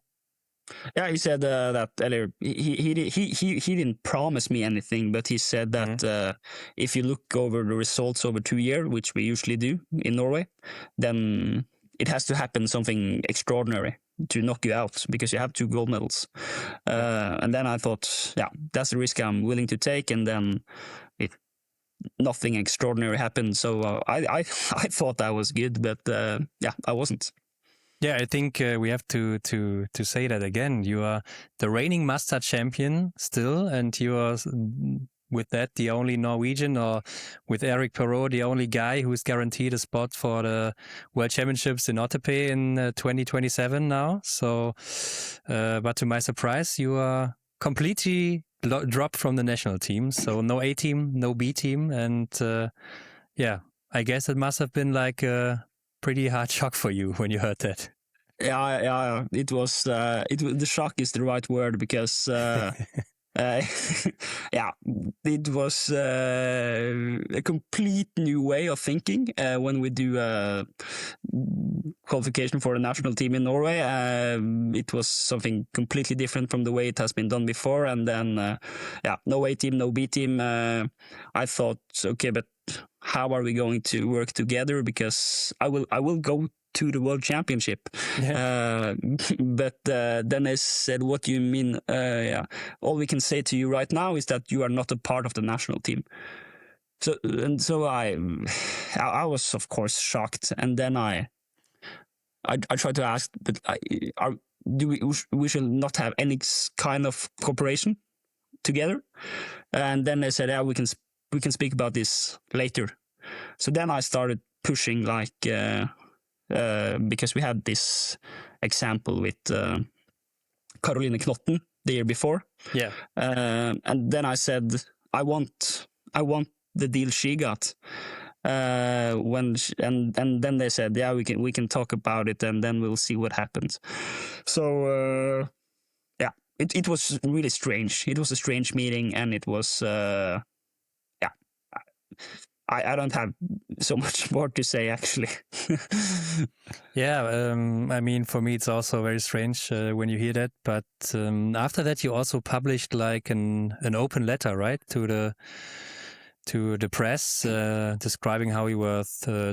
Yeah, he said that earlier. He didn't promise me anything, but he said that if you look over the results over 2 years, which we usually do in Norway, then it has to happen something extraordinary to knock you out, because you have 2 gold medals. And then I thought, that's the risk I'm willing to take. And then nothing extraordinary happened. So I thought I was good, but I wasn't. Yeah, I think we have to say that again. You are the reigning master champion still, and you are with that the only Norwegian, or with Eric Perrault, the only guy who is guaranteed a spot for the World Championships in Otepää in 2027 now. So, but to my surprise, you are completely dropped from the national team. So no A team, no B team. And yeah, I guess it must have been like a pretty hard shock for you when you heard that. Yeah. It was. The shock is the right word because. Yeah, it was a complete new way of thinking when we do qualification for the national team in Norway. It was something completely different from the way it has been done before. And then, no A team, no B team. I thought, okay, but how are we going to work together? Because I will go to the World Championship. Yeah. But then I said, what do you mean? All we can say to you right now is that you are not a part of the national team. So I was of course shocked, and then I tried to ask, but we shall not have any kind of cooperation together? And then they said, yeah, we can speak about this later. So then I started pushing, like because we had this example with Caroline Knotten the year before. Yeah. And then I said, I want the deal she got. And then they said, yeah, we can talk about it, and then we'll see what happens. So yeah, it was really strange. It was a strange meeting, and it was I don't have so much more to say, actually. Yeah, I mean, for me, it's also very strange when you hear that. But after that, you also published like an open letter, right, to the press, describing how you were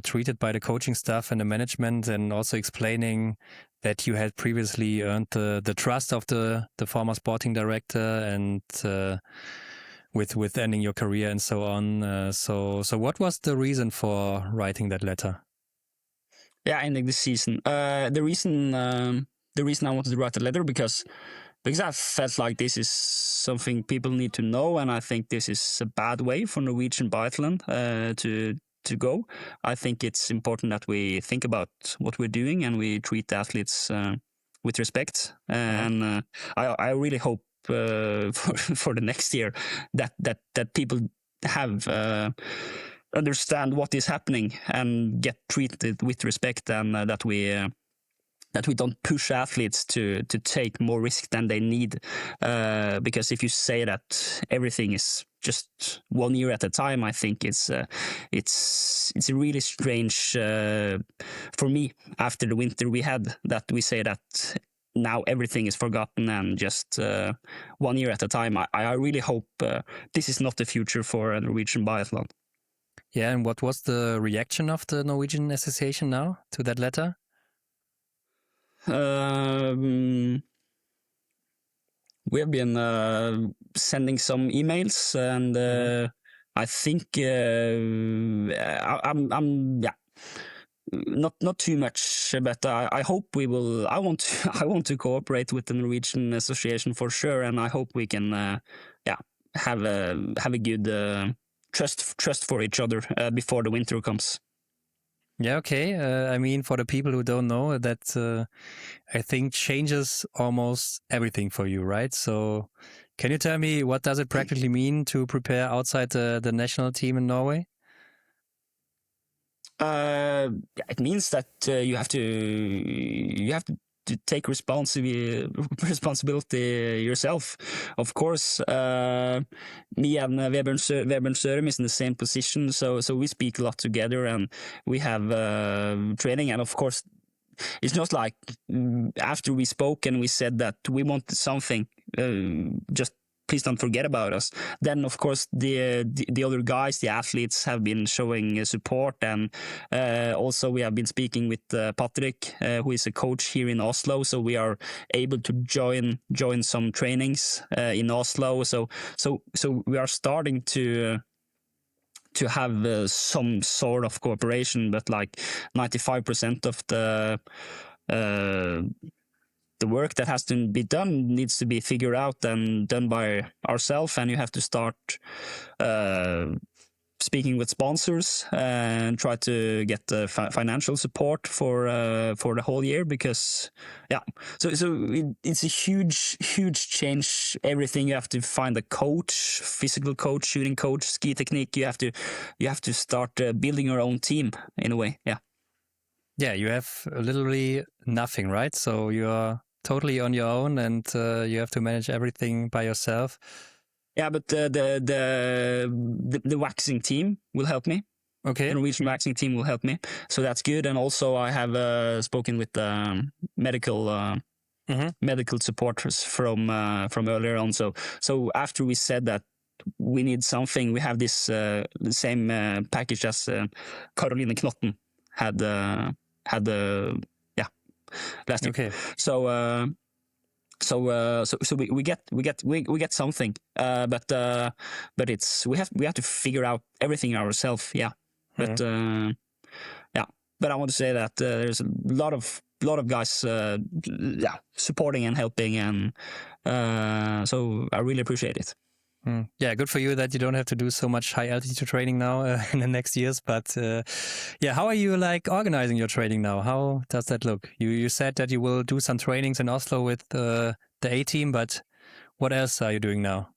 treated by the coaching staff and the management, and also explaining that you had previously earned the trust of the former sporting director, and with ending your career and so on. So what was the reason for writing that letter? Yeah, ending the season. The reason I wanted to write the letter because I felt like this is something people need to know, and I think this is a bad way for Norwegian biathlon to go. I think it's important that we think about what we're doing and we treat the athletes with respect. And I really hope for the next year that people have understand what is happening and get treated with respect, and that we don't push athletes to take more risk than they need. Because if you say that everything is just 1 year at a time, I think it's a really strange for me after the winter we had, that we say that now everything is forgotten and just 1 year at a time. I really hope this is not the future for Norwegian biathlon. Yeah, and what was the reaction of the Norwegian Association now to that letter? We have been sending some emails, and I think I'm not too much, but I hope we will. I want to cooperate with the Norwegian Association for sure, and I hope we can have a good trust for each other before the winter comes. Yeah, okay. I mean, for the people who don't know, that I think changes almost everything for you, right? So can you tell me, what does it practically mean to prepare outside the national team in Norway? It means that you have to take responsibility yourself. Of course, me and Vebjørn Sørum is in the same position, so we speak a lot together, and we have training. And of course, it's not like after we spoke and we said that we wanted something, just please don't forget about us. Then, of course, the other guys, the athletes, have been showing support, and also we have been speaking with Patrick, who is a coach here in Oslo. So we are able to join some trainings in Oslo. So we are starting to have some sort of cooperation, but like 95% of the work that has to be done needs to be figured out and done by ourselves, and you have to start speaking with sponsors and try to get financial support for the whole year, because it's a huge change. Everything, you have to find a coach, physical coach, shooting coach, ski technique. You have to start building your own team in a way. Yeah, you have literally nothing, right? So you're totally on your own, and you have to manage everything by yourself. Yeah, but the waxing team will help me. Okay. The Norwegian waxing team will help me, so that's good. And also, I have spoken with medical supporters from earlier on. So after we said that we need something, we have this the same package as Caroline Knotten had last year. Okay. So we get something, but it's we have to figure out everything ourselves. Yeah, but but I want to say that there's a lot of guys supporting and helping, and so I really appreciate it. Yeah, good for you that you don't have to do so much high altitude training now in the next years. But how are you like organizing your training now? How does that look? You said that you will do some trainings in Oslo with the A team, but what else are you doing now?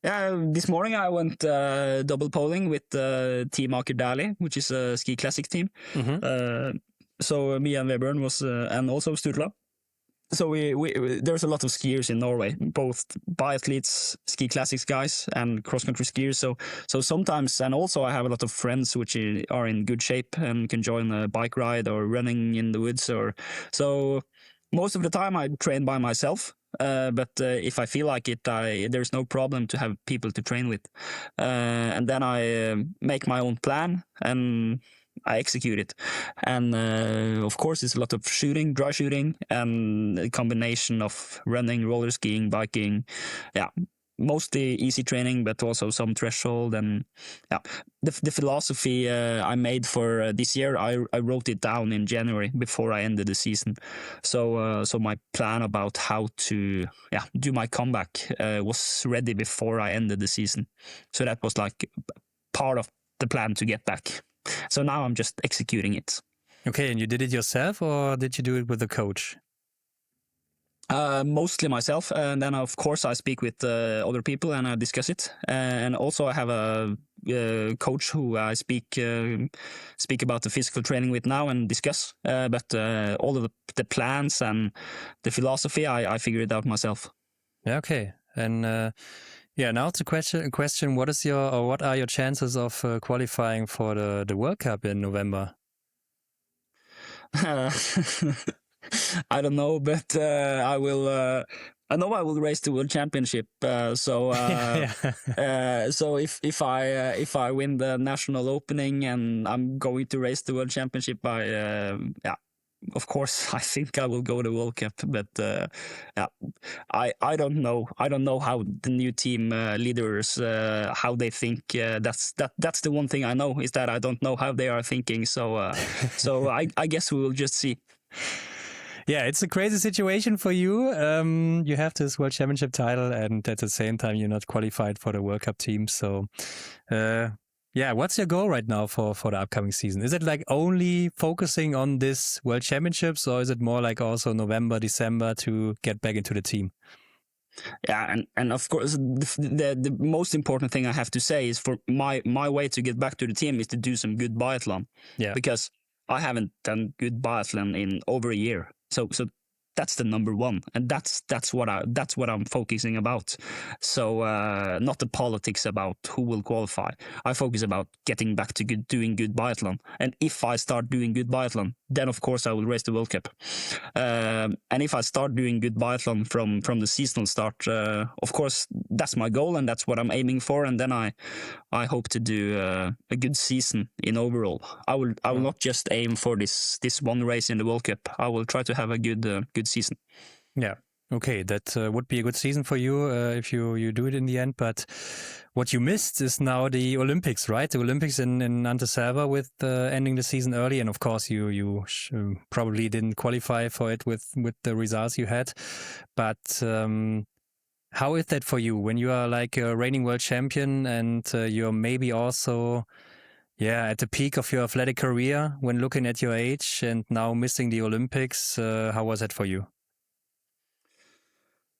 Yeah, this morning I went double poling with Team Aker Dali, which is a ski classic team. So me and Webern was, and also Sturla. So there's a lot of skiers in Norway, both biathletes, ski classics guys, and cross country skiers. So sometimes, and also I have a lot of friends which are in good shape and can join a bike ride or running in the woods. So most of the time I train by myself. But if I feel like it, there's no problem to have people to train with. And then I make my own plan and I execute it. And of course, it's a lot of shooting, dry shooting, and a combination of running, roller skiing, biking. Yeah, mostly easy training, but also some threshold. And yeah, the philosophy I made for this year, I wrote it down in January before I ended the season. So my plan about how to do my comeback was ready before I ended the season. So that was like part of the plan to get back. So now I'm just executing it. Okay, and you did it yourself, or did you do it with a coach? Mostly myself, and then of course I speak with other people and I discuss it. And also I have a coach who I speak about the physical training with now and discuss. But all of the plans and the philosophy, I figure it out myself. Yeah, okay. And now it's a question. What are your chances of qualifying for the World Cup in November? I don't know, but I will. I know I will race the World Championship. So if I win the national opening and I'm going to race the World Championship, of course I think I will go to World Cup. But I don't know. I don't know how the new team leaders how they think. That's the one thing I know, is that I don't know how they are thinking. So I guess we will just see. Yeah, it's a crazy situation for you. You have this World Championship title, and at the same time, you're not qualified for the World Cup team. So, what's your goal right now for the upcoming season? Is it like only focusing on this World Championships, or is it more like also November, December to get back into the team? Yeah, and of course, the most important thing I have to say is, for my way to get back to the team is to do some good biathlon. Yeah, because I haven't done good biathlon in over a year. So that's the number one, and that's what I'm focusing about. So not the politics about who will qualify. I focus about getting back to doing good biathlon. And if I start doing good biathlon, then of course I will race the World Cup. And if I start doing good biathlon from the seasonal start, of course that's my goal and that's what I'm aiming for. And then I hope to do a good season in overall. I will not just aim for this one race in the World Cup. I will try to have a good season. Yeah. Okay, that would be a good season for you if you do it in the end. But what you missed is now the Olympics, right? The Olympics in Antalya with ending the season early, and of course you probably didn't qualify for it with the results you had. But How is that for you when you are like a reigning world champion and you're maybe also, at the peak of your athletic career when looking at your age and now missing the Olympics? How was that for you?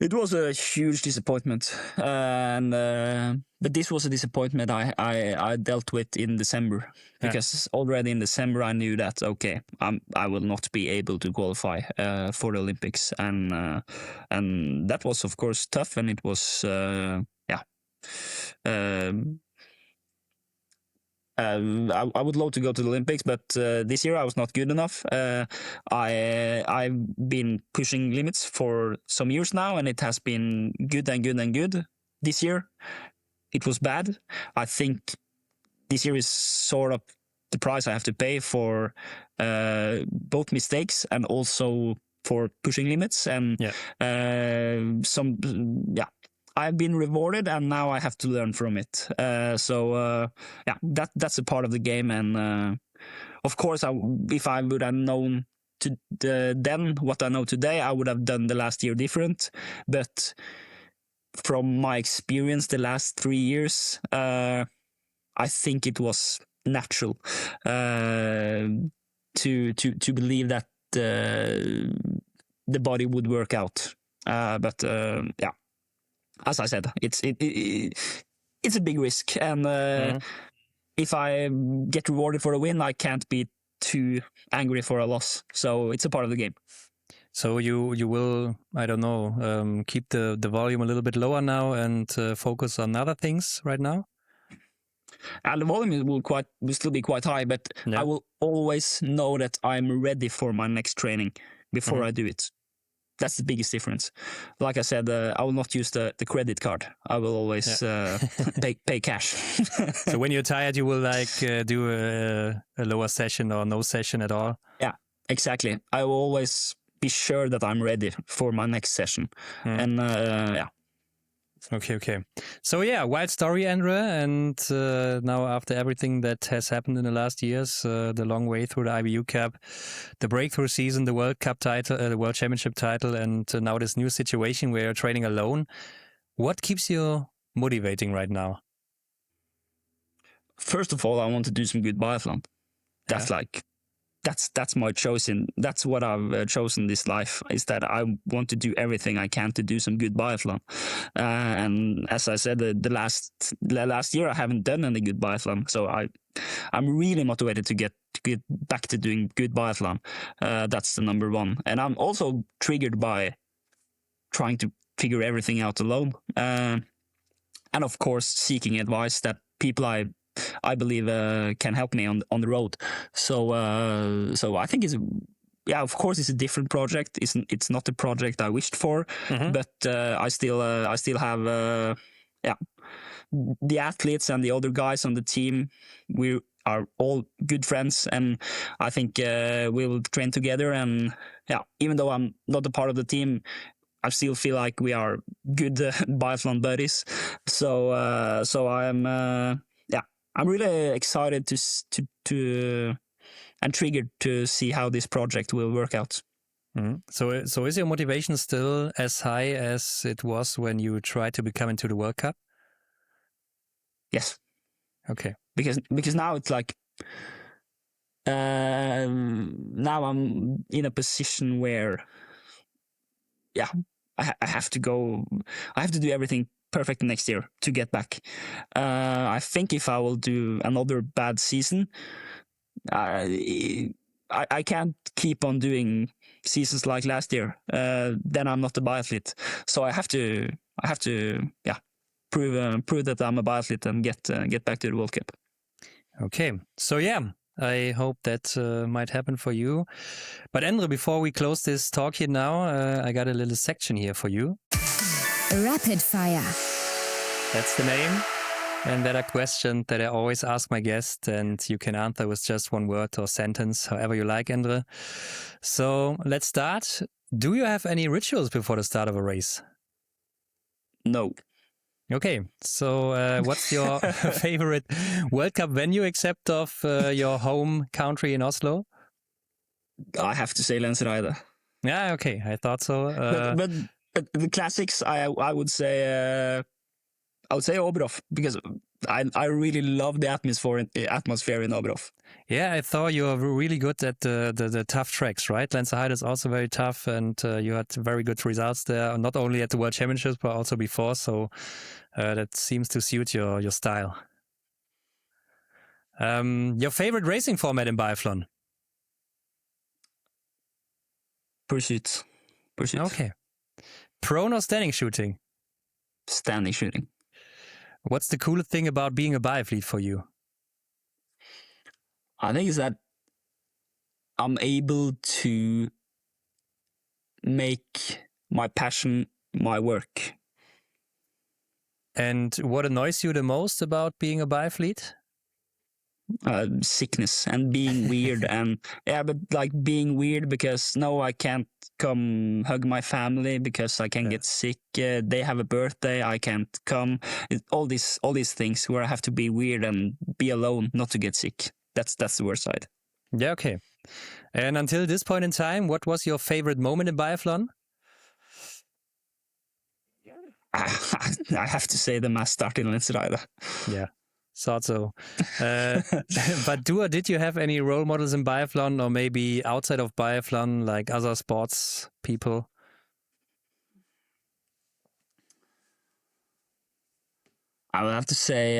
It was a huge disappointment, and but this was a disappointment I dealt with in December, because already in December I knew that I will not be able to qualify for the Olympics, and that was of course tough, and it was I would love to go to the Olympics, but this year I was not good enough. I've been pushing limits for some years now, and it has been good and good and good. This year it was bad. I think this year is sort of the price I have to pay for both mistakes and also for pushing limits, and I've been rewarded, and now I have to learn from it. That's a part of the game, and of course, if I would have known then what I know today, I would have done the last year different. But from my experience, the last 3 years, I think it was natural to believe that the body would work out. As I said, it's a big risk, and if I get rewarded for a win, I can't be too angry for a loss. So it's a part of the game. So you will, I don't know, keep the volume a little bit lower now and focus on other things right now? And the volume will still be quite high, but I will always know that I'm ready for my next training before I do it. That's the biggest difference. Like I said, I will not use the credit card. I will always pay cash. So when you're tired, you will do a lower session or no session at all? Yeah, exactly. I will always be sure that I'm ready for my next session. And Okay. So wild story, Endre, and now after everything that has happened in the last years, the long way through the IBU-Cup, the breakthrough season, the World Cup title, the World Championship title, and now this new situation where you're training alone, what keeps you motivating right now? First of all, I want to do some good biathlon. That's my choice. That's what I've chosen this life, is that I want to do everything I can to do some good biathlon. And as I said, the last year I haven't done any good biathlon, so I'm really motivated to get back to doing good biathlon. That's the number one. And I'm also triggered by trying to figure everything out alone, and of course seeking advice that people I believe can help me on the road. So I think of course it's a different project. It's not the project I wished for, but I still have the athletes and the other guys on the team. We are all good friends, and I think we will train together. And even though I'm not a part of the team, I still feel like we are good biathlon buddies. So I'm really excited to and triggered to see how this project will work out. So is your motivation still as high as it was when you tried to become into the World Cup? Yes. Okay. Because now it's like now I'm in a position where I have to go. I have to do everything perfect next year to get back. I think if I will do another bad season, I can't keep on doing seasons like last year. Then I'm not a biathlete. So I have to prove that I'm a biathlete and get back to the World Cup. Okay, so I hope that might happen for you. But Endre, before we close this talk here now, I got a little section here for you. Rapid Fire. That's the name. And that are questions that I always ask my guests, and you can answer with just one word or sentence, however you like, Endre. So let's start. Do you have any rituals before the start of a race? No. Okay, so what's your favorite World Cup venue except of your home country in Oslo? I have to say Lansereide. Yeah, okay, I thought so. But The classics, I would say Oberhof, because I really love the atmosphere in Oberhof. Yeah, I thought you were really good at the tough tracks, right? Lenzerheide is also very tough, and you had very good results there, not only at the World Championships, but also before. So that seems to suit your style. Your favorite racing format in biathlon? Pursuit. Okay. Prone or standing shooting? Standing shooting. What's the coolest thing about being a biathlete for you? I think it's that I'm able to make my passion my work. And what annoys you the most about being a biathlete? Sickness and being weird. And but like being weird because no, I can't come hug my family because I can get sick. They have a birthday, I can't come. All these things where I have to be weird and be alone, not to get sick. That's the worst side. Yeah, okay. And until this point in time, what was your favorite moment in biathlon? I have to say the Massenstart in Extrarunde. Yeah, thought so. But did you have any role models in biathlon, or maybe outside of biathlon, like other sports people? I would have to say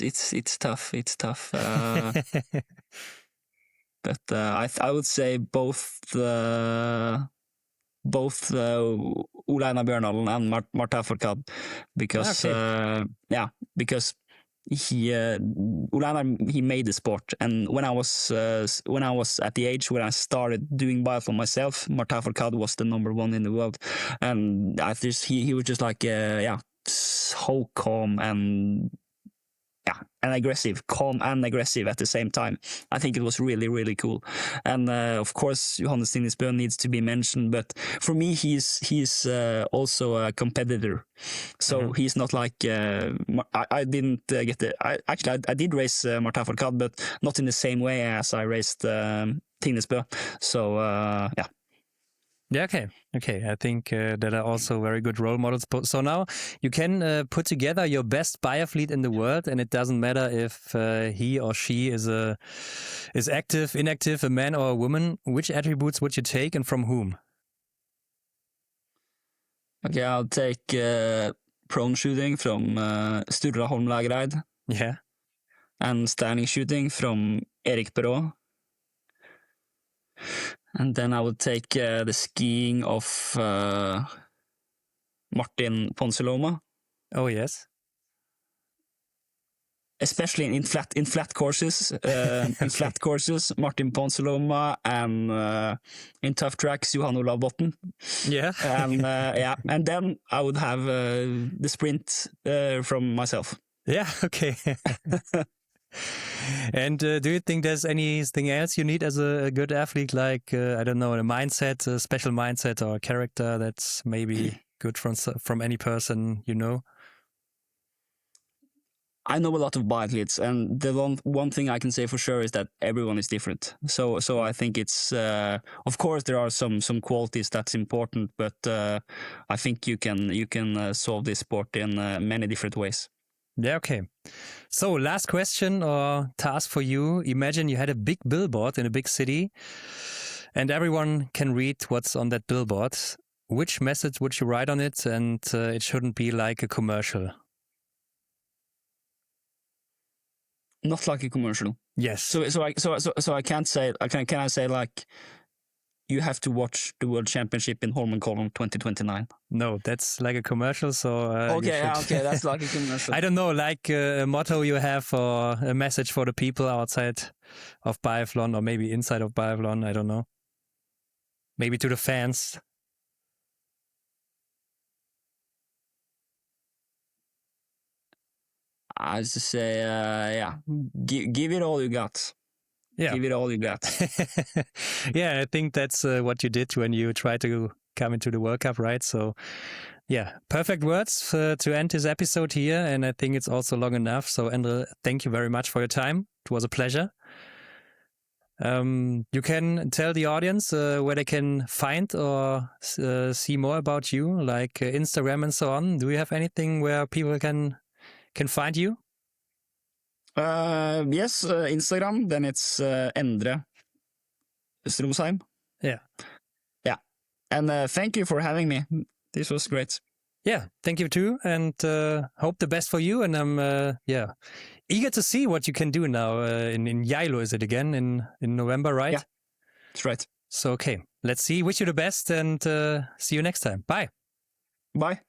it's tough. It's tough. But I would say both Ole Einar Bjørndalen and Marta Fourcade, because because Ole Einar, he made the sport, and when I was at the age when I started doing biathlon myself, Marta Fourcade was the #1 in the world, and he was just like so calm and aggressive, calm and aggressive at the same time. I think it was really, really cool. And of course, Johannes Tinnisbø needs to be mentioned, but for me, he's also a competitor. So he's not like I didn't get the. I did race Marta Fourcade, but not in the same way as I raced Tinnisbø. So yeah. Yeah, okay. I think that are also very good role models. So now you can put together your best biathlete in the world, and it doesn't matter if he or she is active, inactive, a man or a woman. Which attributes would you take, and from whom? Okay, I'll take prone shooting from Sturla Holm Lagereid. Yeah. And standing shooting from Erik Perrault. And then I would take the skiing of Martin Ponsiluoma. Oh yes. Especially in flat courses, Martin Ponsiluoma, and in tough tracks, Johan Olav Botten. Yeah. And then I would have the sprint from myself. Yeah. Okay. And do you think there's anything else you need as a good athlete, like, I don't know, a mindset, a special mindset or a character that's maybe good from any person you know? I know a lot of biathletes, and the one thing I can say for sure is that everyone is different. So I think it's of course there are some qualities that's important, but I think you can solve this sport in many different ways. Yeah, okay. So last question or task for you. Imagine you had a big billboard in a big city and everyone can read what's on that billboard. Which message would you write on it? And it shouldn't be like a commercial. Not like a commercial. Yes. So I can't say. Can I say like, you have to watch the World Championship in Holmenkollen 2029? No, that's like a commercial. So okay, that's like a commercial. I don't know, like a motto you have or a message for the people outside of biathlon or maybe inside of biathlon. I don't know. Maybe to the fans. I just say, give it all you got. Yeah. Give it all you got. Yeah, I think that's what you did when you tried to come into the World Cup, right? So, yeah, perfect words to end this episode here. And I think it's also long enough. So, Endre, thank you very much for your time. It was a pleasure. You can tell the audience where they can find or see more about you, like Instagram and so on. Do you have anything where people can find you? Yes, Instagram. Then it's Endre Stroemsheim. Yeah. Yeah. And thank you for having me. This was great. Yeah, thank you too, and hope the best for you. And I'm eager to see what you can do now in Yailo. Is it again in November, right? Yeah, that's right. So okay, let's see. Wish you the best, and see you next time. Bye. Bye.